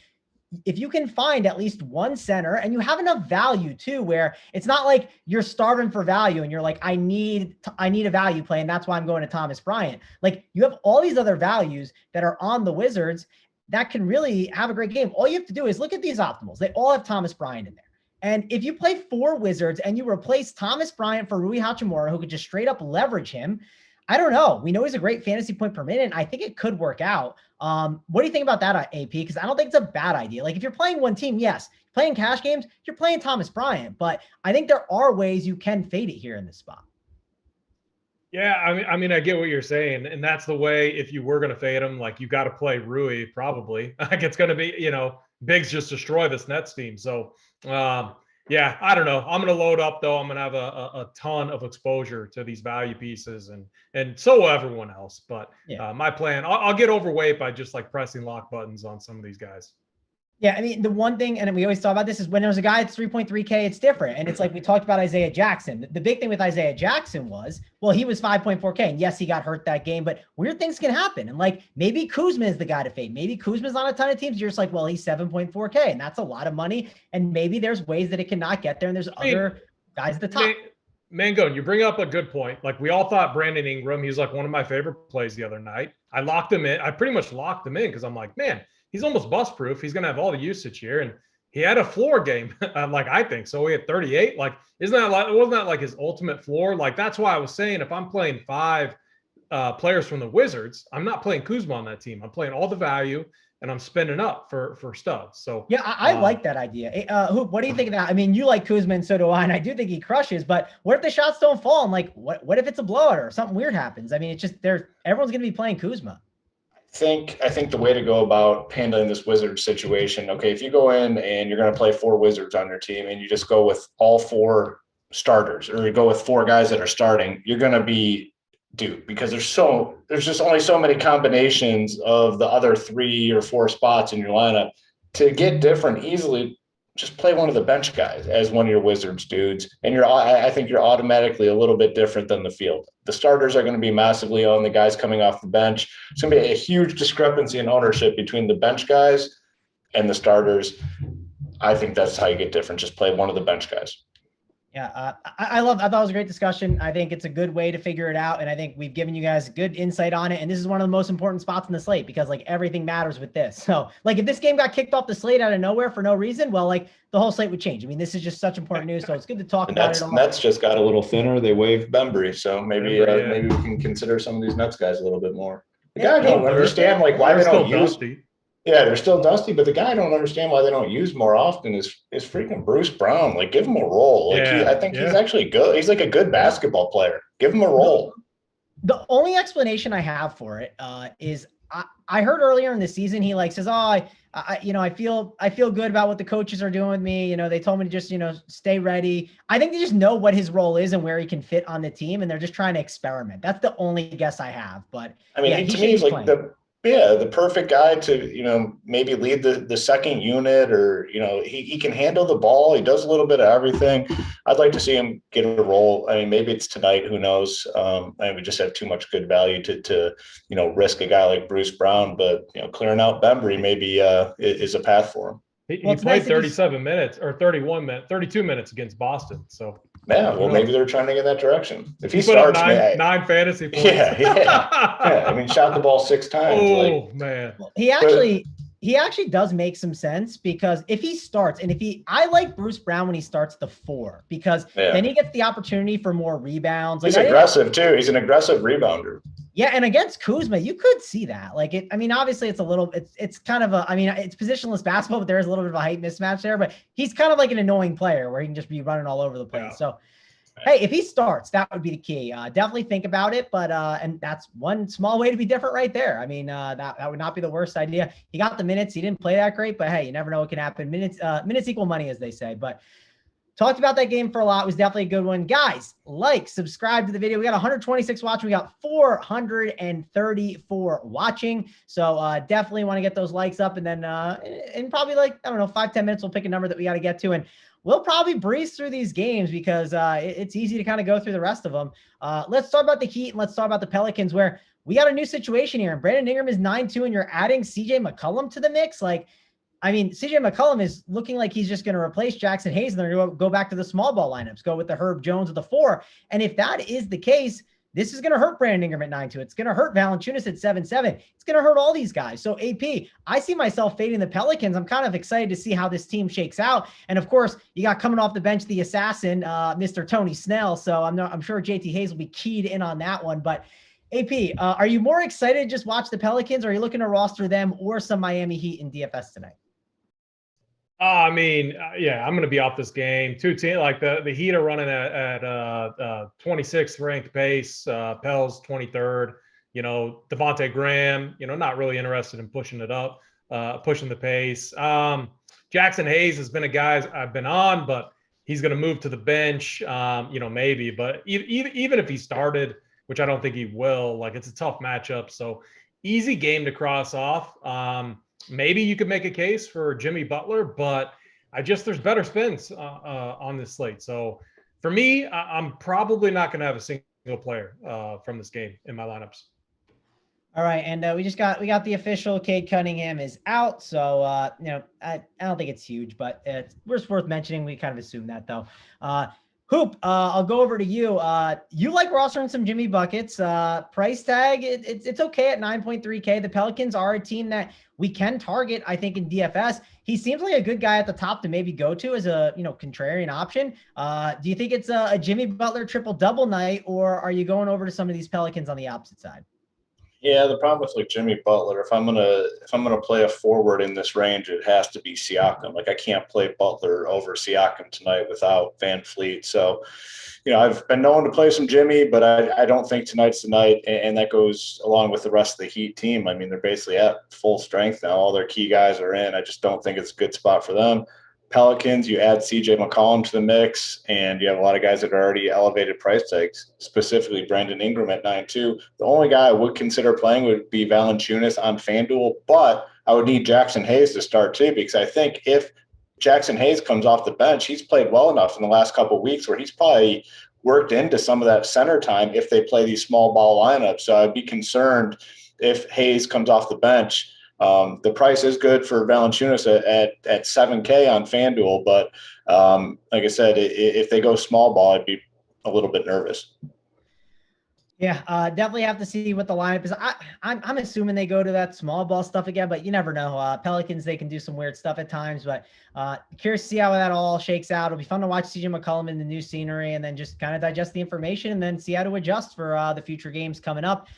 if you can find at least 1 center and you have enough value too, where it's not like you're starving for value and you're like, I need a value play, and that's why I'm going to Thomas Bryant. Like, you have all these other values that are on the Wizards that can really have a great game. All you have to do is look at these optimals. They all have Thomas Bryant in there. And if you play 4 Wizards and you replace Thomas Bryant for Rui Hachimura, who could just straight up leverage him, I don't know. We know he's a great fantasy point per minute, and I think it could work out. What do you think about that, AP? Because I don't think it's a bad idea. Like, if you're playing one team, yes, playing cash games, you're playing Thomas Bryant. But I think there are ways you can fade it here in this spot. Yeah, I get what you're saying, and that's the way. If you were going to fade him, like you got to play Rui probably. Like it's going to be, Bigs just destroy this Nets team. So, yeah, I don't know. I'm going to load up though. I'm going to have a ton of exposure to these value pieces, and so will everyone else. But Yeah. my plan, I'll get overweight by just like pressing lock buttons on some of these guys. Yeah, I mean, the one thing, and we always talk about this, is when there's a guy that's 3.3K, it's different. And it's like we talked about Isaiah Jackson. The big thing with Isaiah Jackson was, well, he was 5.4K. And yes, he got hurt that game, but weird things can happen. And like maybe Kuzma is the guy to fade. Maybe Kuzma's on a ton of teams. You're just like, well, he's 7.4K, and that's a lot of money. And maybe there's ways that it cannot get there. And there's other guys at the top. Mango, you bring up a good point. Like we all thought Brandon Ingram, he was like one of my favorite plays the other night. I locked him in. I pretty much locked him in because I'm like, man, he's almost bust proof. He's going to have all the usage here. And he had a floor game. Like, I think so. He had 38. Like, wasn't that like his ultimate floor? Like, that's why I was saying, if I'm playing 5 players from the Wizards, I'm not playing Kuzma on that team. I'm playing all the value and I'm spending up for studs. So yeah, I like that idea. What do you think of that? I mean, you like Kuzma and so do I, and I do think he crushes, but what if the shots don't fall? And like, what if it's a blowout or something weird happens? I mean, it's just everyone's going to be playing Kuzma. I think the way to go about handling this Wizards situation, okay, if you go in and you're going to play 4 Wizards on your team and you just go with all 4 starters, or you go with 4 guys that are starting, you're going to be duped because there's just only so many combinations of the other 3 or 4 spots in your lineup. To get different easily, just play one of the bench guys as one of your Wizards dudes. And I think you're automatically a little bit different than the field. The starters are going to be massively on the guys coming off the bench. It's going to be a huge discrepancy in ownership between the bench guys and the starters. I think that's how you get different. Just play one of the bench guys. Yeah, I thought it was a great discussion. I think it's a good way to figure it out. And I think we've given you guys good insight on it. And this is one of the most important spots in the slate because like everything matters with this. So like if this game got kicked off the slate out of nowhere for no reason, well, like the whole slate would change. I mean, this is just such important news. So it's good to talk about it all. Nets just got a little thinner. They waived Bembry. So maybe we can consider some of these Nets guys a little bit more. The guy don't understand like why they don't use. Yeah, they're still dusty, but the guy I don't understand why they don't use more often is freaking Bruce Brown. Like, give him a role. Like, I think he's actually good. He's like a good basketball player. Give him a role. The only explanation I have for it is I heard earlier in the season he like says, I feel good about what the coaches are doing with me. They told me to just stay ready. I think they just know what his role is and where he can fit on the team, and they're just trying to experiment. That's the only guess I have. But I mean, to me, he's like the perfect guy to, maybe lead the second unit, or, he can handle the ball. He does a little bit of everything. I'd like to see him get a role. I mean, maybe it's tonight, who knows? We just have too much good value to risk a guy like Bruce Brown, but, clearing out Bembry maybe is a path for him. He played 37 minutes or 32 minutes against Boston. So yeah, well, maybe they're trending in that direction. If he put starts, up nine fantasy points. Yeah. I mean, shot the ball 6 times. Oh man, well, he actually does make some sense because if he starts, and I like Bruce Brown when he starts the 4 because then he gets the opportunity for more rebounds. He's aggressive too. He's an aggressive rebounder. Yeah, and against Kuzma, you could see that. Like obviously it's kind of it's positionless basketball, but there is a little bit of a height mismatch there. But he's kind of like an annoying player where he can just be running all over the place. Yeah. So, hey, if he starts, that would be the key. Definitely think about it. But and that's one small way to be different right there. I mean, that would not be the worst idea. He got the minutes. He didn't play that great, but hey, you never know what can happen. Minutes equal money, as they say. But talked about that game for a lot. It was definitely a good one. Guys, subscribe to the video. We got 126 watching. We got 434 watching. So definitely want to get those likes up. And then in probably 5-10 minutes, we'll pick a number that we got to get to. And we'll probably breeze through these games because it's easy to kind of go through the rest of them. Let's talk about the Heat and let's talk about the Pelicans, where we got a new situation here. And Brandon Ingram is 9-2 and you're adding CJ McCollum to the mix. CJ McCollum is looking like he's just going to replace Jackson Hayes and they're going to go back to the small ball lineups, go with the Herb Jones of the 4. And if that is the case, this is going to hurt Brandon Ingram at 9-2. It's going to hurt Valanciunas at 7-7. It's going to hurt all these guys. So AP, I see myself fading the Pelicans. I'm kind of excited to see how this team shakes out. And of course, you got coming off the bench, the assassin, Mr. Tony Snell. So I'm sure JT Hayes will be keyed in on that one. But AP, are you more excited to just watch the Pelicans, or are you looking to roster them or some Miami Heat in DFS tonight? I mean, yeah, I'm going to be off this game. Two teams like the Heat are running at 26th ranked pace. Pels 23rd. Devontae Graham. Not really interested in pushing it up, pushing the pace. Jackson Hayes has been a guy I've been on, but he's going to move to the bench. Maybe, but even if he started, which I don't think he will, like it's a tough matchup. So easy game to cross off. Maybe you could make a case for Jimmy Butler, but there's better spins on this slate. So for me, I'm probably not going to have a single player from this game in my lineups. All right, and we got the official Cade Cunningham is out, so I don't think it's huge, but it's worth mentioning. We kind of assume that though. Hoop, I'll go over to you. You like rostering some Jimmy buckets. Price tag, it's okay at 9.3K. The Pelicans are a team that we can target, I think, in DFS. He seems like a good guy at the top to maybe go to as a contrarian option. Do you think it's a Jimmy Butler triple-double night, or are you going over to some of these Pelicans on the opposite side? Yeah, the problem with like Jimmy Butler, if I'm gonna play a forward in this range, it has to be Siakam. Like I can't play Butler over Siakam tonight without Van Fleet. So, I've been known to play some Jimmy, but I don't think tonight's the night, and that goes along with the rest of the Heat team. I mean, they're basically at full strength now. All their key guys are in. I just don't think it's a good spot for them. Pelicans, you add CJ McCollum to the mix, and you have a lot of guys that are already elevated price tags, specifically Brandon Ingram at 9.2. The only guy I would consider playing would be Valanciunas on FanDuel, but I would need Jackson Hayes to start too, because I think if Jackson Hayes comes off the bench, he's played well enough in the last couple of weeks where he's probably worked into some of that center time if they play these small ball lineups. So I'd be concerned if Hayes comes off the bench. The price is good for Valanciunas at 7K on FanDuel, but like I said, if they go small ball, I'd be a little bit nervous. Yeah, definitely have to see what the lineup is. I'm assuming they go to that small ball stuff again, but you never know. Pelicans, they can do some weird stuff at times, but curious to see how that all shakes out. It'll be fun to watch CJ McCollum in the new scenery and then just kind of digest the information and then see how to adjust for the future games coming up.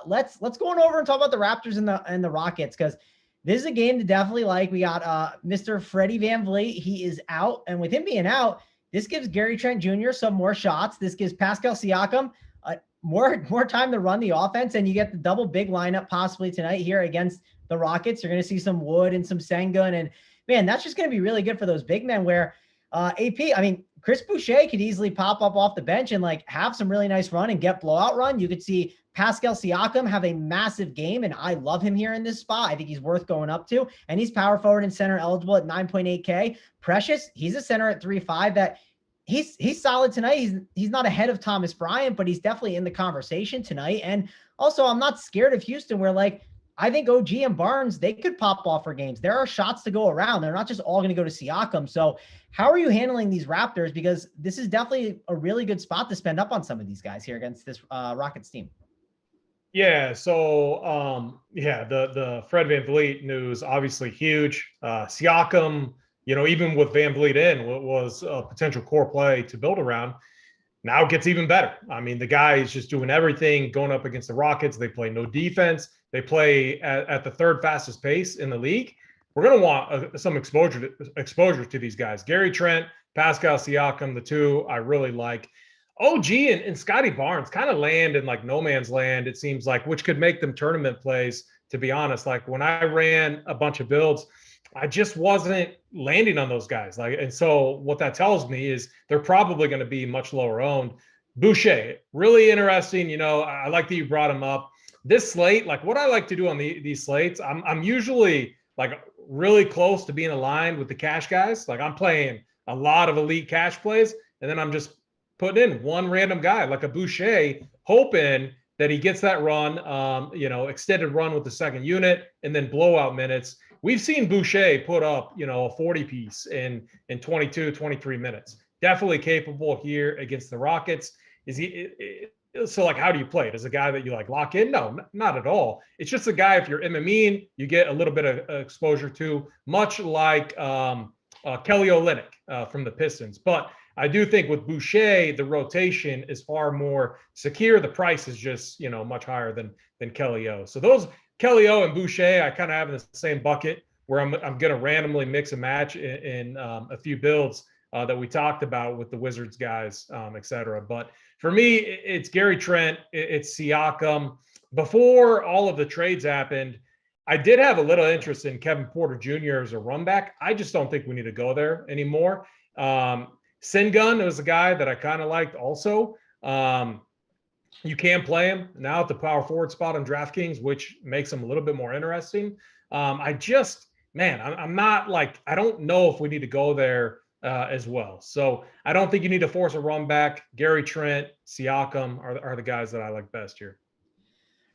Let's go on over and talk about the Raptors and the Rockets, because this is a game to definitely like. We got Mr. Freddie VanVleet. He is out, and with him being out, this gives Gary Trent Jr. some more shots. This gives Pascal Siakam more time to run the offense, and you get the double big lineup possibly tonight here against the Rockets. You're going to see some Wood and some Sengun, and man, that's just going to be really good for those big men. Where AP, I mean, Chris Boucher could easily pop up off the bench and like have some really nice run and get blowout run. You could see Pascal Siakam have a massive game, and I love him here in this spot. I think he's worth going up to, and he's power forward and center eligible at 9.8K. Precious, he's a center at 3.5 that he's solid tonight. He's not ahead of Thomas Bryant, but he's definitely in the conversation tonight. And also, I'm not scared of Houston, where like I think OG and Barnes, they could pop off for games. There are shots to go around. They're not just all going to go to Siakam. So how are you handling these Raptors? Because this is definitely a really good spot to spend up on some of these guys here against this Rockets team. Yeah, so the Fred VanVleet news, obviously huge. Siakam, even with VanVleet in, was a potential core play to build around. Now it gets even better. I mean, the guy is just doing everything, going up against the Rockets. They play no defense. They play at the third fastest pace in the league. We're going to want some exposure to these guys. Gary Trent, Pascal Siakam, the two I really like. OG and Scotty Barnes kind of land in like no man's land, it seems like, which could make them tournament plays, to be honest. Like when I ran a bunch of builds, I just wasn't landing on those guys. And so what that tells me is they're probably going to be much lower owned. Boucher, really interesting. I like that you brought him up. This slate, like what I like to do on these slates, I'm usually like really close to being aligned with the cash guys. Like I'm playing a lot of elite cash plays, and then I'm just putting in one random guy like a Boucher, hoping that he gets that run, extended run with the second unit and then blowout minutes. We've seen Boucher put up, a 40 piece in 22, 23 minutes. Definitely capable here against the Rockets. So like, how do you play it? As a guy that you like lock in? No, not at all. It's just a guy, if you're MMEing, you get a little bit of exposure to, much like Kelly Olynyk from the Pistons. But I do think with Boucher, the rotation is far more secure. The price is just, much higher than Kelly O. So those Kelly O and Boucher, I kind of have in the same bucket where I'm going to randomly mix and match in a few builds that we talked about with the Wizards guys, et cetera. But for me, it's Gary Trent, it's Siakam. Before all of the trades happened, I did have a little interest in Kevin Porter Jr. as a run back. I just don't think we need to go there anymore. Sengun was a guy that I kind of liked also. You can play him now at the power forward spot on DraftKings, which makes him a little bit more interesting. I'm not like, I don't know if we need to go there as well. So I don't think you need to force a run back. Gary Trent, Siakam are the guys that I like best here.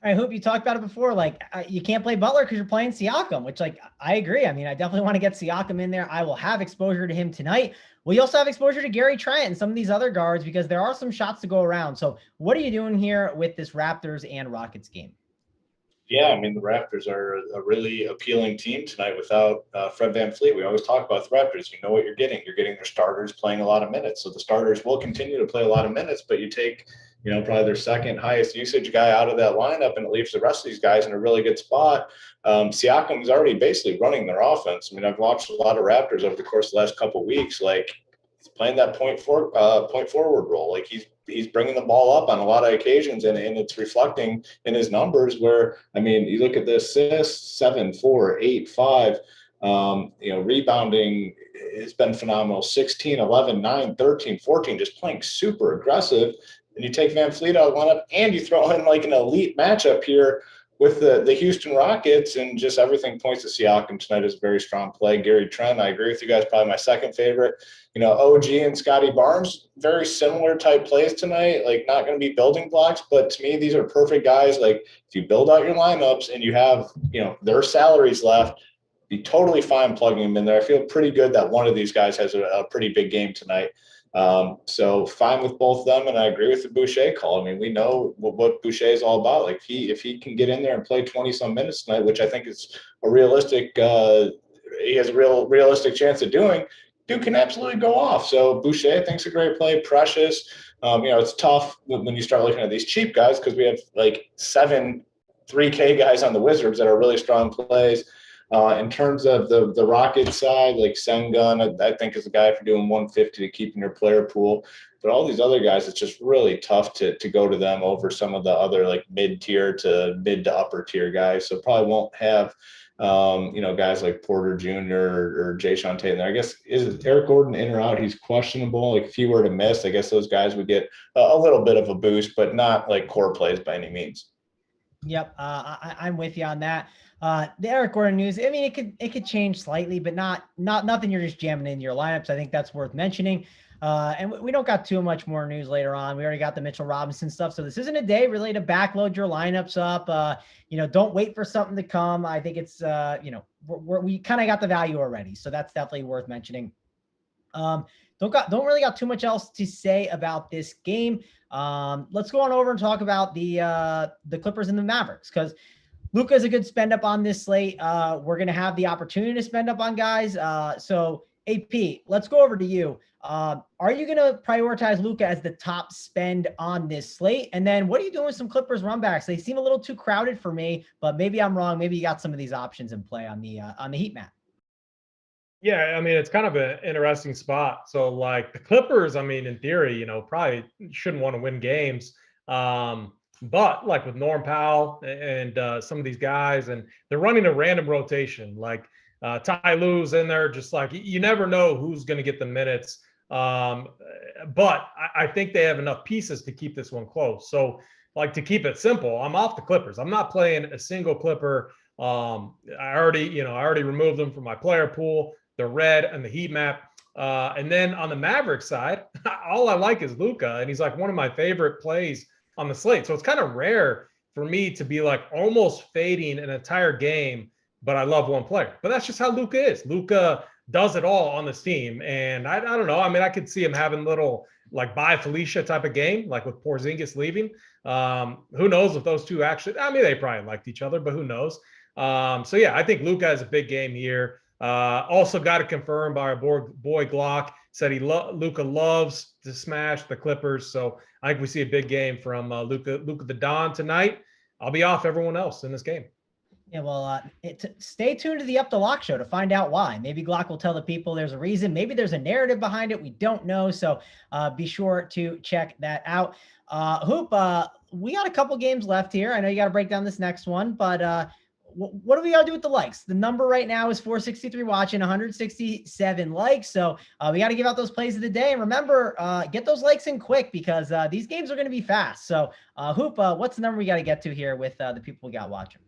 I hope you talked about it before. Like you can't play Butler because you're playing Siakam, which like I agree. I mean, I definitely want to get Siakam in there. I will have exposure to him tonight. Well, you also have exposure to Gary Trent and some of these other guards because there are some shots to go around. So what are you doing here with this Raptors and Rockets game? Yeah, I mean, the Raptors are a really appealing team tonight without Fred VanVleet. We always talk about the Raptors. You know what you're getting. You're getting their starters playing a lot of minutes. So the starters will continue to play a lot of minutes, but you take, probably their second highest usage guy out of that lineup, and it leaves the rest of these guys in a really good spot. Siakam is already basically running their offense. I mean, I've watched a lot of Raptors over the course of the last couple of weeks. Like, he's playing that point forward role. Like, he's bringing the ball up on a lot of occasions, and it's reflecting in his numbers where, I mean, you look at the assists, 7, 4, 8, 5, rebounding has been phenomenal, 16, 11, 9, 13, 14, just playing super aggressive. And you take VanVleet out of the lineup and you throw in like an elite matchup here with the Houston Rockets, and just everything points to Siakam tonight as a very strong play. Gary Trent, I agree with you guys, probably my second favorite. OG and Scotty Barnes, very similar type plays tonight, like not going to be building blocks, but to me, these are perfect guys. Like if you build out your lineups and you have, their salaries left, be totally fine plugging them in there. I feel pretty good that one of these guys has a pretty big game tonight. So fine with both of them, and I agree with the Boucher call. I mean, we know what Boucher is all about. Like if he can get in there and play 20-some minutes tonight, which I think is a realistic, he has a realistic chance of doing, Duke can absolutely go off. So Boucher, I think, is a great play. Precious, it's tough when you start looking at these cheap guys because we have like 7 3K guys on the Wizards that are really strong plays. In terms of the Rockets side, like Sengun, I think is a guy for doing 150 to keep in your player pool. But all these other guys, it's just really tough to go to them over some of the other like mid-tier to mid to upper tier guys. So probably won't have, guys like Porter Jr. or Jayshawn Tatum there. I guess, is Eric Gordon in or out? He's questionable. Like if he were to miss, I guess those guys would get a little bit of a boost, but not like core plays by any means. Yep, I'm with you on that. The Eric Gordon news, I mean, it could change slightly, but not nothing you're just jamming into your lineups. I think that's worth mentioning. And we don't got too much more news later on. We already got the Mitchell Robinson stuff. So this isn't a day really to backload your lineups up. Don't wait for something to come. I think it's, we kind of got the value already. So that's definitely worth mentioning. Don't really got too much else to say about this game. Let's go on over and talk about the Clippers and the Mavericks, because Luka is a good spend up on this slate. We're going to have the opportunity to spend up on guys. So AP, let's go over to you. Are you going to prioritize Luka as the top spend on this slate? And then what are you doing with some Clippers runbacks? They seem a little too crowded for me, but maybe I'm wrong. Maybe you got some of these options in play on the heat map. Yeah, I mean, it's kind of an interesting spot. So like the Clippers, I mean, in theory, probably shouldn't want to win games. But like with Norm Powell and some of these guys, and they're running a random rotation, like Ty Lue's in there, just like you never know who's going to get the minutes. But I think they have enough pieces to keep this one close. So like to keep it simple, I'm off the Clippers. I'm not playing a single Clipper. I already removed them from my player pool. They're red and the heat map. And then on the Mavericks side, all I like is Luka, and he's like one of my favorite plays on the slate. So it's kind of rare for me to be like almost fading an entire game, but I love one player. But that's just how Luka is. Luka does it all on this team. And I don't know. I mean, I could see him having little like bye Felicia type of game, like with Porzingis leaving. Who knows if those two actually, I mean, they probably liked each other, but who knows? So yeah, I think Luka has a big game here. Also got to confirm by our boy Glock, said Luka loves to smash the Clippers. So I think we see a big game from Luka the Don tonight. I'll be off everyone else in this game. Yeah, well, stay tuned to the Up the Lock show to find out why. Maybe Glock will tell the people there's a reason. Maybe there's a narrative behind it. We don't know. So be sure to check that out. Hoop, we got a couple games left here. I know you got to break down this next one, but what do we got to do with the likes? The number right now is 463 watching, 167 likes. So we got to give out those plays of the day. And remember, get those likes in quick because these games are going to be fast. So Hoop, what's the number we got to get to here with the people we got watching?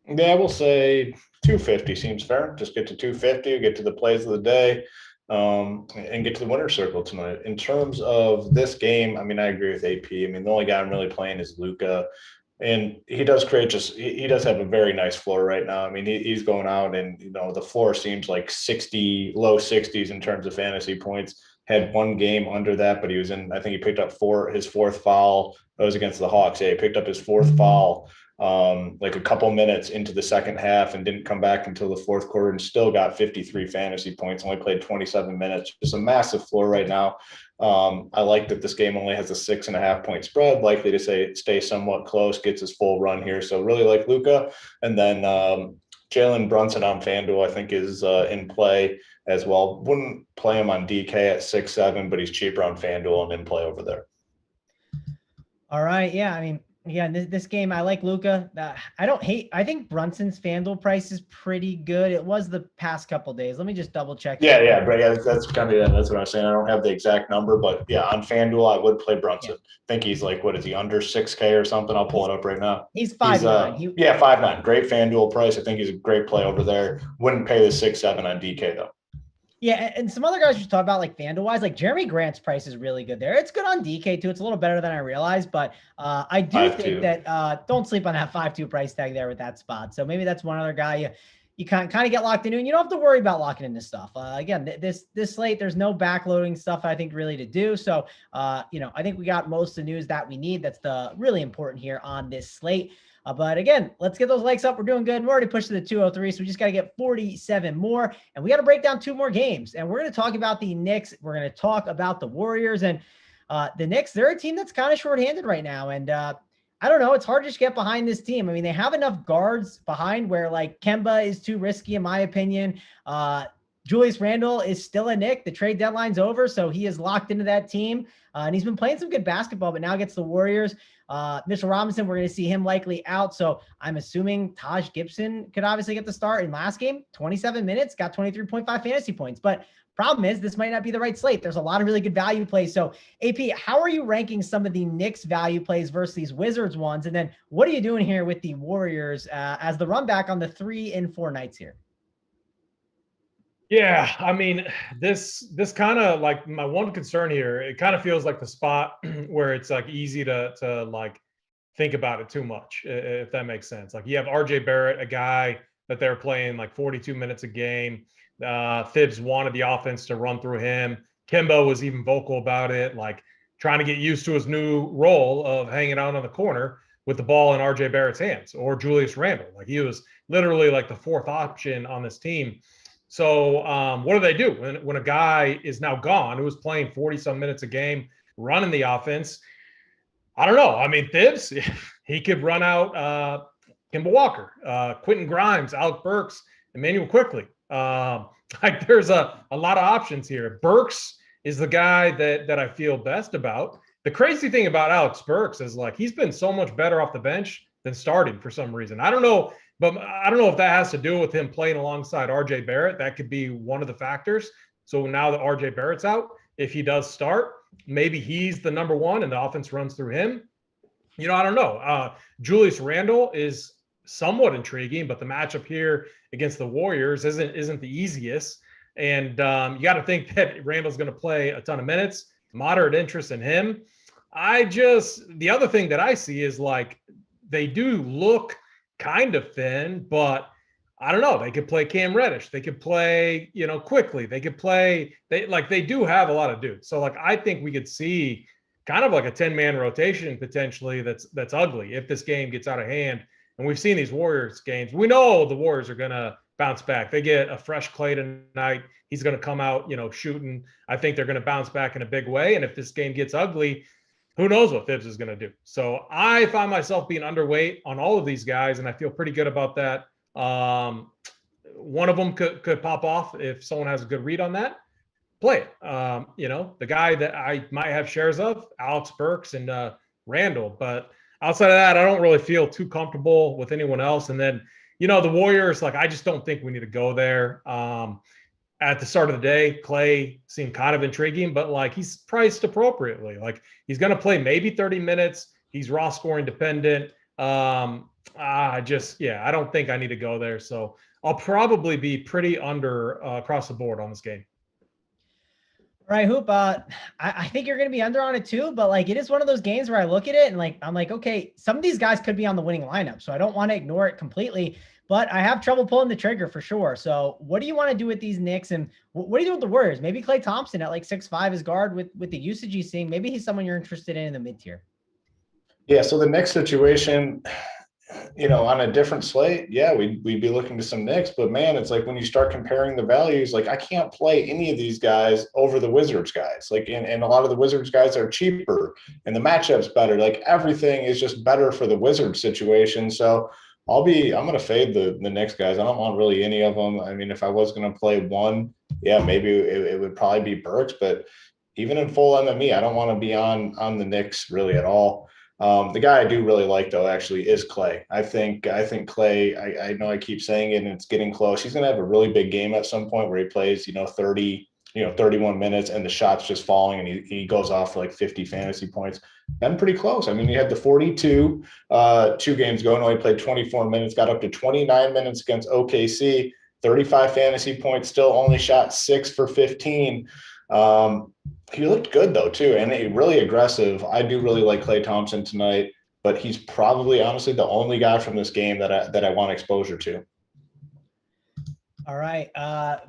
Yeah, we'll say 250 seems fair. Just get to 250, get to the plays of the day, and get to the winner's circle tonight. In terms of this game, I mean, I agree with AP. I mean, the only guy I'm really playing is Luka. And he does he does have a very nice floor right now. I mean, he's going out and, the floor seems like 60, low 60s in terms of fantasy points. Had one game under that, but I think he picked up his fourth foul. That was against the Hawks. Yeah, he picked up his fourth foul like a couple minutes into the second half and didn't come back until the fourth quarter and still got 53 fantasy points, only played 27 minutes. Just a massive floor right now. I like that this game only has a 6.5 point spread, likely to stay somewhat close, gets his full run here. So really like Luka. And then Jalen Brunson on FanDuel, I think is in play as well. Wouldn't play him on DK at 6-7, but he's cheaper on FanDuel and in play over there. All right. Yeah. I mean, yeah, this game, I like Luka. I think Brunson's FanDuel price is pretty good. It was the past couple days. Let me just double check. Yeah, but yeah, that's kind of that's what I'm saying. I don't have the exact number, but yeah, on FanDuel, I would play Brunson. Yeah. I think he's like, what is he, under 6K or something? I'll pull it up right now. He's 5'9". 5'9". Great FanDuel price. I think he's a great play over there. Wouldn't pay the 6-7 on DK though. Yeah, and some other guys you talk about, like FanDuel-wise, like Jeremy Grant's price is really good there. It's good on DK, too. It's a little better than I realized, but I do think that don't sleep on that 5.2 price tag there with that spot. So maybe that's one other guy you kind of get locked into, and you don't have to worry about locking into stuff. Again, this slate, there's no backloading stuff, I think, really to do. So, I think we got most of the news that we need. That's the really important here on this slate. But again, let's get those likes up. We're doing good. We're already pushed to the 203, so we just got to get 47 more. And we got to break down 2 more games. And we're going to talk about the Knicks. We're going to talk about the Warriors. And the Knicks, they're a team that's kind of shorthanded right now. And I don't know. It's hard to just get behind this team. I mean, they have enough guards behind where, like, Kemba is too risky, in my opinion. Julius Randle is still a Knick. The trade deadline's over, so he is locked into that team. And he's been playing some good basketball, but now gets the Warriors. Mitchell Robinson, we're going to see him likely out. So I'm assuming Taj Gibson could obviously get the start in last game. 27 minutes, got 23.5 fantasy points. But problem is, this might not be the right slate. There's a lot of really good value plays. So AP, how are you ranking some of the Knicks value plays versus these Wizards ones? And then what are you doing here with the Warriors as the run back on the 3 and 4 nights here? Yeah, I mean, this kind of, like, my one concern here, it kind of feels like the spot where it's like easy to like think about it too much, if that makes sense. Like, you have RJ Barrett, a guy that they're playing like 42 minutes a game. Thibs wanted the offense to run through him. Kemba was even vocal about it, like trying to get used to his new role of hanging out on the corner with the ball in RJ Barrett's hands, or Julius Randle. Like, he was literally like the 4th option on this team. So what do they do when a guy is now gone, who was playing 40-some minutes a game, running the offense? I don't know. I mean, Thibs, he could run out Kemba Walker, Quentin Grimes, Alec Burks, Emmanuel Quickley. Like, there's a lot of options here. Burks is the guy that I feel best about. The crazy thing about Alex Burks is, like, he's been so much better off the bench than starting for some reason. I don't know. But I don't know if that has to do with him playing alongside RJ Barrett. That could be one of the factors. So now that RJ Barrett's out, if he does start, maybe he's the number one and the offense runs through him. I don't know. Julius Randle is somewhat intriguing, but the matchup here against the Warriors isn't the easiest. And you got to think that Randle's going to play a ton of minutes, moderate interest in him. The other thing that I see is, like, they do look kind of thin, but I don't know. They could play Cam Reddish. They could play, quickly. They could play. They do have a lot of dudes. So, like, I think we could see kind of like a 10-man rotation potentially that's ugly if this game gets out of hand. And we've seen these Warriors games. We know the Warriors are going to bounce back. They get a fresh Clay tonight. He's going to come out, shooting. I think they're going to bounce back in a big way. And if this game gets ugly, who knows what Thibs is going to do. So I find myself being underweight on all of these guys, and I feel pretty good about that. One of them could pop off if someone has a good read on that. Play it. The guy that I might have shares of, Alex Burks and Randall. But outside of that, I don't really feel too comfortable with anyone else. And then, the Warriors, I just don't think we need to go there. At the start of the day, Clay seemed kind of intriguing, but he's priced appropriately. He's going to play maybe 30 minutes. He's raw scoring dependent. I don't think I need to go there. So I'll probably be pretty under across the board on this game. All right, Hoop. I think you're going to be under on it too, but it is one of those games where I look at it and I'm like, okay, some of these guys could be on the winning lineup, so I don't want to ignore it completely. But I have trouble pulling the trigger for sure. So what do you want to do with these Knicks, and what do you do with the Warriors? Maybe Klay Thompson at 6'5" as guard with the usage he's seeing. Maybe he's someone you're interested in the mid tier. Yeah. So the Knicks situation, on a different slate, yeah, we'd be looking to some Knicks, but man, it's when you start comparing the values, I can't play any of these guys over the Wizards guys. And a lot of the Wizards guys are cheaper and the matchup's better. Everything is just better for the Wizards situation. So I'm going to fade the Knicks guys. I don't want really any of them. I mean, if I was going to play one, yeah, maybe it would probably be Burks, but even in full MME, I don't want to be on the Knicks really at all. The guy I do really like though, actually, is Clay. I think Clay, I know I keep saying it and it's getting close. He's going to have a really big game at some point where he plays, 30, 31 minutes and the shot's just falling and he goes off for 50 fantasy points. Been pretty close. I mean, he had the 42 2 games ago, and only played 24 minutes, got up to 29 minutes against OKC, 35 fantasy points, still only shot 6 for 15. He looked good though too, and really aggressive. I do really like Klay Thompson tonight, but he's probably honestly the only guy from this game that I want exposure to. All right,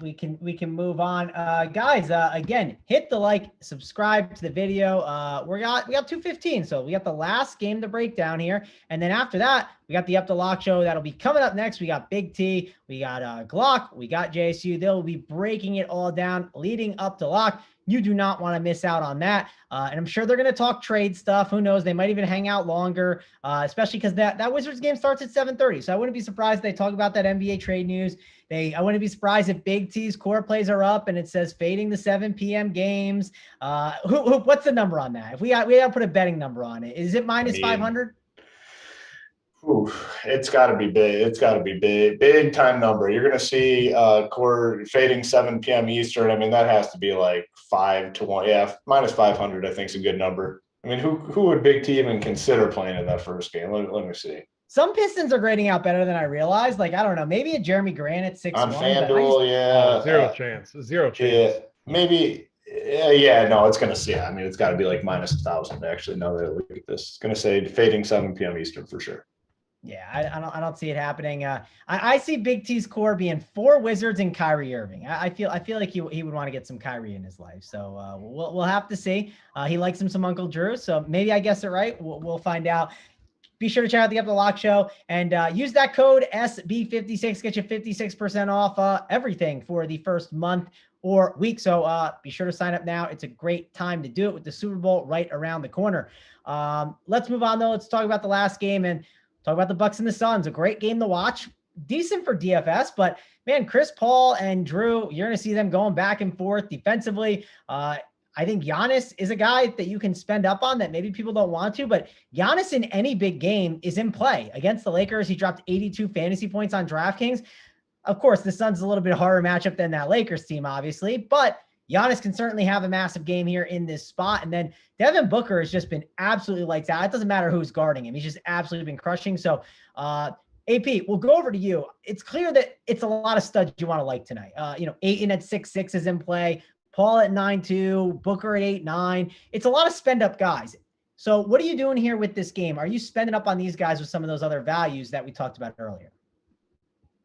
we can move on, guys. Again, hit the subscribe to the video. We got 2:15, so we got the last game to break down here, and then after that, we got the Up to Lock show that'll be coming up next. We got Big T, we got Glock, we got JSU. They'll be breaking it all down leading up to lock. You do not want to miss out on that. And I'm sure they're going to talk trade stuff. Who knows? They might even hang out longer, especially because that Wizards game starts at 7:30. So I wouldn't be surprised if they talk about that NBA trade news. I wouldn't be surprised if Big T's core plays are up and it says fading the 7 p.m. games. What's the number on that? If we got to put a betting number on it, is it minus 500? It's got to be big. It's got to be big time number. You're going to see core fading 7 p.m. Eastern. I mean, that has to be 5-1. Yeah, minus 500. I think is a good number. I mean, who would Big T even consider playing in that first game? Let me see. Some Pistons are grading out better than I realized. I don't know, maybe a Jeremy Grant at 6-1. On FanDuel, yeah. Zero chance. Yeah, maybe. Yeah, no, it's going to see. I mean, it's got to be minus 1,000. Actually, now that I look at this, it's going to say fading 7 p.m. Eastern for sure. Yeah, I don't see it happening. I see Big T's core being 4 Wizards and Kyrie Irving. I feel like he would want to get some Kyrie in his life. So we'll have to see. He likes him some Uncle Drew. So maybe I guessed it right. We'll find out. Be sure to check out the Up the Lock show and use that code SB56. Get you 56% off everything for the first month or week. So be sure to sign up now. It's a great time to do it with the Super Bowl right around the corner. Let's move on though. Let's talk about the last game and talk about the Bucks and the Suns. A great game to watch. Decent for DFS, but man, Chris Paul and Drew, you're going to see them going back and forth defensively. I think Giannis is a guy that you can spend up on that maybe people don't want to, but Giannis in any big game is in play. Against the Lakers, he dropped 82 fantasy points on DraftKings. Of course, the Suns a little bit harder matchup than that Lakers team, obviously, but Giannis can certainly have a massive game here in this spot. And then Devin Booker has just been absolutely lights out. It doesn't matter who's guarding him. He's just absolutely been crushing. So, AP, we'll go over to you. It's clear that it's a lot of studs you want to like tonight. Ayton at 6'6" is in play. Paul at 9'2", Booker at 8'9". It's a lot of spend up guys. So what are you doing here with this game? Are you spending up on these guys with some of those other values that we talked about earlier?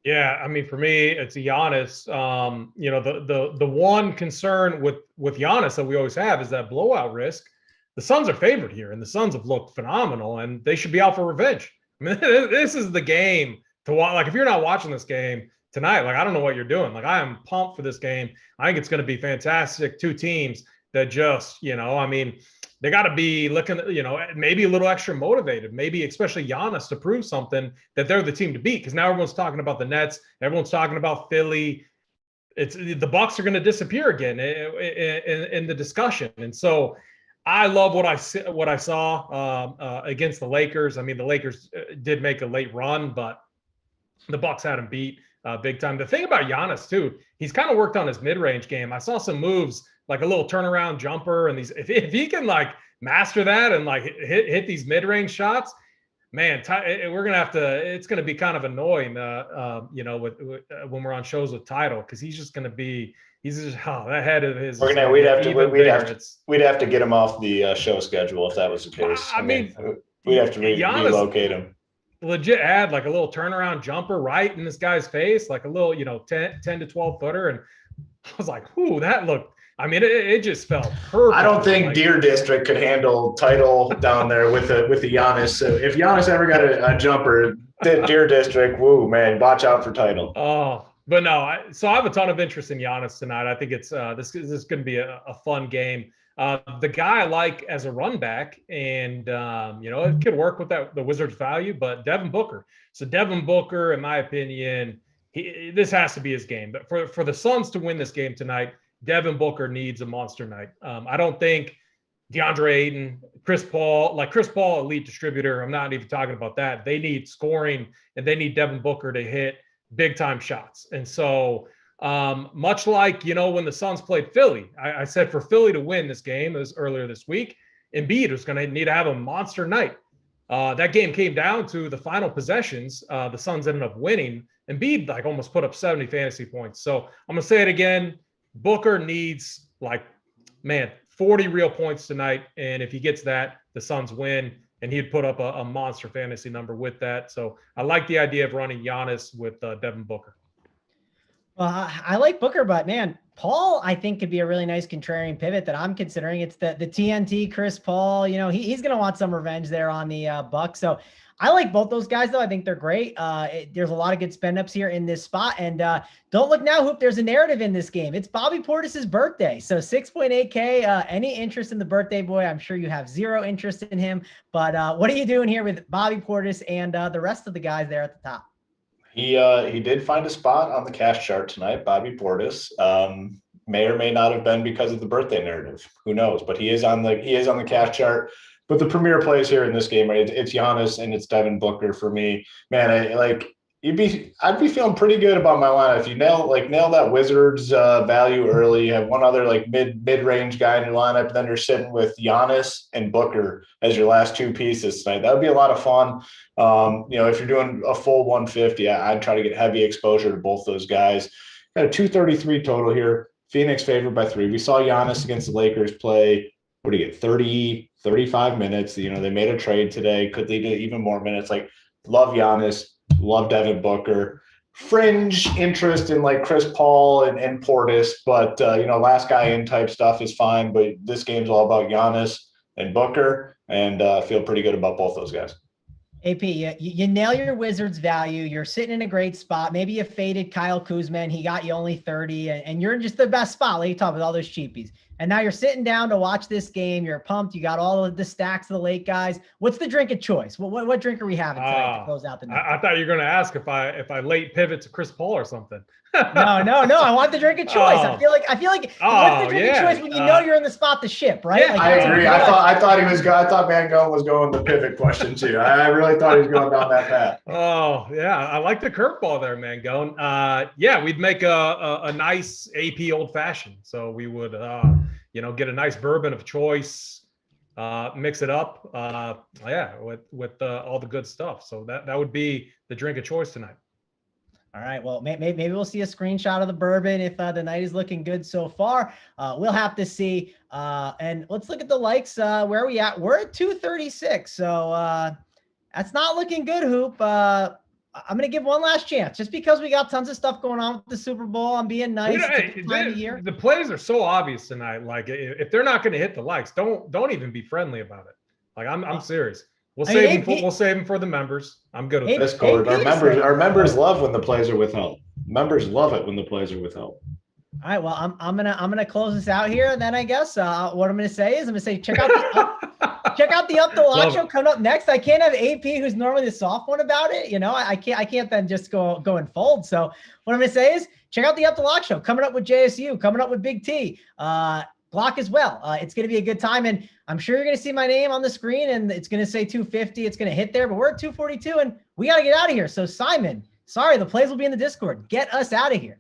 Yeah, I mean, for me, it's Giannis. The one concern with Giannis that we always have is that blowout risk. The Suns are favored here, and the Suns have looked phenomenal, and they should be out for revenge. I mean, this is the game to watch. If you're not watching this game tonight, I don't know what you're doing. I am pumped for this game. I think it's going to be fantastic. Two teams that just, they got to be looking, maybe a little extra motivated, maybe especially Giannis to prove something that they're the team to beat. Because now everyone's talking about the Nets, everyone's talking about Philly. It's the Bucks are going to disappear again in the discussion, and so I love what I saw against the Lakers. I mean, the Lakers did make a late run, but the Bucks had him beat big time. The thing about Giannis too, he's kind of worked on his mid-range game. I saw some moves like a little turnaround jumper, and these if he can like master that and like hit these mid-range shots, man, we're gonna have to. It's gonna be kind of annoying, when we're on shows with Tidal, because he's just gonna be. He's just that head of his. We'd have to get him off the show schedule if that was the case. I mean, we'd have to relocate him. Legit had like a little turnaround jumper right in this guy's face, like a little 10 to 12 footer, and I was like, "Ooh, that looked." I mean, it just felt perfect. I don't think Deer District could handle Tidal down there with the Giannis. So if Giannis ever got a jumper, Deer District, woo man, watch out for Tidal. Oh. But no, so I have a ton of interest in Giannis tonight. I think it's this is going to be a fun game. The guy I like as a run back, and it could work with the Wizards' value, but Devin Booker. So Devin Booker, in my opinion, this has to be his game. But for the Suns to win this game tonight, Devin Booker needs a monster night. I don't think DeAndre Ayton, Chris Paul, elite distributor. I'm not even talking about that. They need scoring, and they need Devin Booker to hit big time shots. And so much like, when the Suns played Philly, I said for Philly to win this game, it was earlier this week, Embiid was going to need to have a monster night. That game came down to the final possessions. The Suns ended up winning. Embiid almost put up 70 fantasy points. So I'm going to say it again. Booker needs 40 real points tonight. And if he gets that, the Suns win. And he'd put up a monster fantasy number with that. So I like the idea of running Giannis with Devin Booker. Well, I like Booker, but man, Paul, I think could be a really nice contrarian pivot that I'm considering. It's the TNT Chris Paul. He's going to want some revenge there on the Bucks. So I like both those guys, though. I think they're great. There's a lot of good spend ups here in this spot. And don't look now, Hoop, there's a narrative in this game. It's Bobby Portis's birthday. So 6.8K. Any interest in the birthday boy? I'm sure you have zero interest in him. But what are you doing here with Bobby Portis and the rest of the guys there at the top? He did find a spot on the cash chart tonight, Bobby Portis. May or may not have been because of the birthday narrative. Who knows? But he is on the cash chart. But the premier plays here in this game, right? It's Giannis and it's Devin Booker for me. Man, I'd be feeling pretty good about my lineup if you nail that Wizards value early. You have one other mid-range guy in your lineup, then you're sitting with Giannis and Booker as your last two pieces tonight. That would be a lot of fun. If you're doing a full 150, I'd try to get heavy exposure to both those guys. Got a 233 total here. Phoenix favored by 3. We saw Giannis against the Lakers play. What do you get? 30, 35 minutes. They made a trade today. Could lead to even more minutes. Love Giannis. Love Devin Booker. Fringe interest in Chris Paul and Portis, but last guy in type stuff is fine. But this game's all about Giannis and Booker, and feel pretty good about both those guys. AP, you nail your Wizards value. You're sitting in a great spot. Maybe you faded Kyle Kuzma and he got you only 30, and you're in just the best spot. Like you talk with all those cheapies. And now you're sitting down to watch this game. You're pumped. You got all of the stacks of the late guys. What's the drink of choice? What drink are we having tonight to close out the night? I thought you were going to ask if I late pivot to Chris Paul or something. No. I want the drink of choice. I feel like what's the drink of choice when you know you're in the spot to ship, right? Yeah, I agree. I thought Mangone was going the pivot question too. I really thought he was going down that path. Oh yeah, I like the curveball there, Mangone. We'd make a nice AP old fashioned. So we would get a nice bourbon of choice, mix it up, with all the good stuff. So that would be the drink of choice tonight. All right. Well, maybe we'll see a screenshot of the bourbon if the night is looking good so far. We'll have to see. And let's look at the likes. Where are we at? We're at 236. So that's not looking good, Hoop. I'm going to give one last chance just because we got tons of stuff going on with the Super Bowl. I'm being nice. The plays are so obvious tonight. If they're not going to hit the likes, don't even be friendly about it. I'm serious. We'll save them for the members. I'm good with Discord. Our members love when the plays are withheld. Members love it when the plays are withheld. All right, well, I'm gonna close this out here, and then I guess what I'm gonna say is check out the Up the Lock show coming up next. I can't have AP, who's normally the soft one, about it. You know, I can't then just go and fold. So what I'm gonna say is check out the Up the Lock show coming up with JSU, coming up with Big T, Glock as well. It's gonna be a good time, and I'm sure you're gonna see my name on the screen, and it's gonna say 250. It's gonna hit there, but we're at 242, and we gotta get out of here. So Simon, sorry, the plays will be in the Discord. Get us out of here.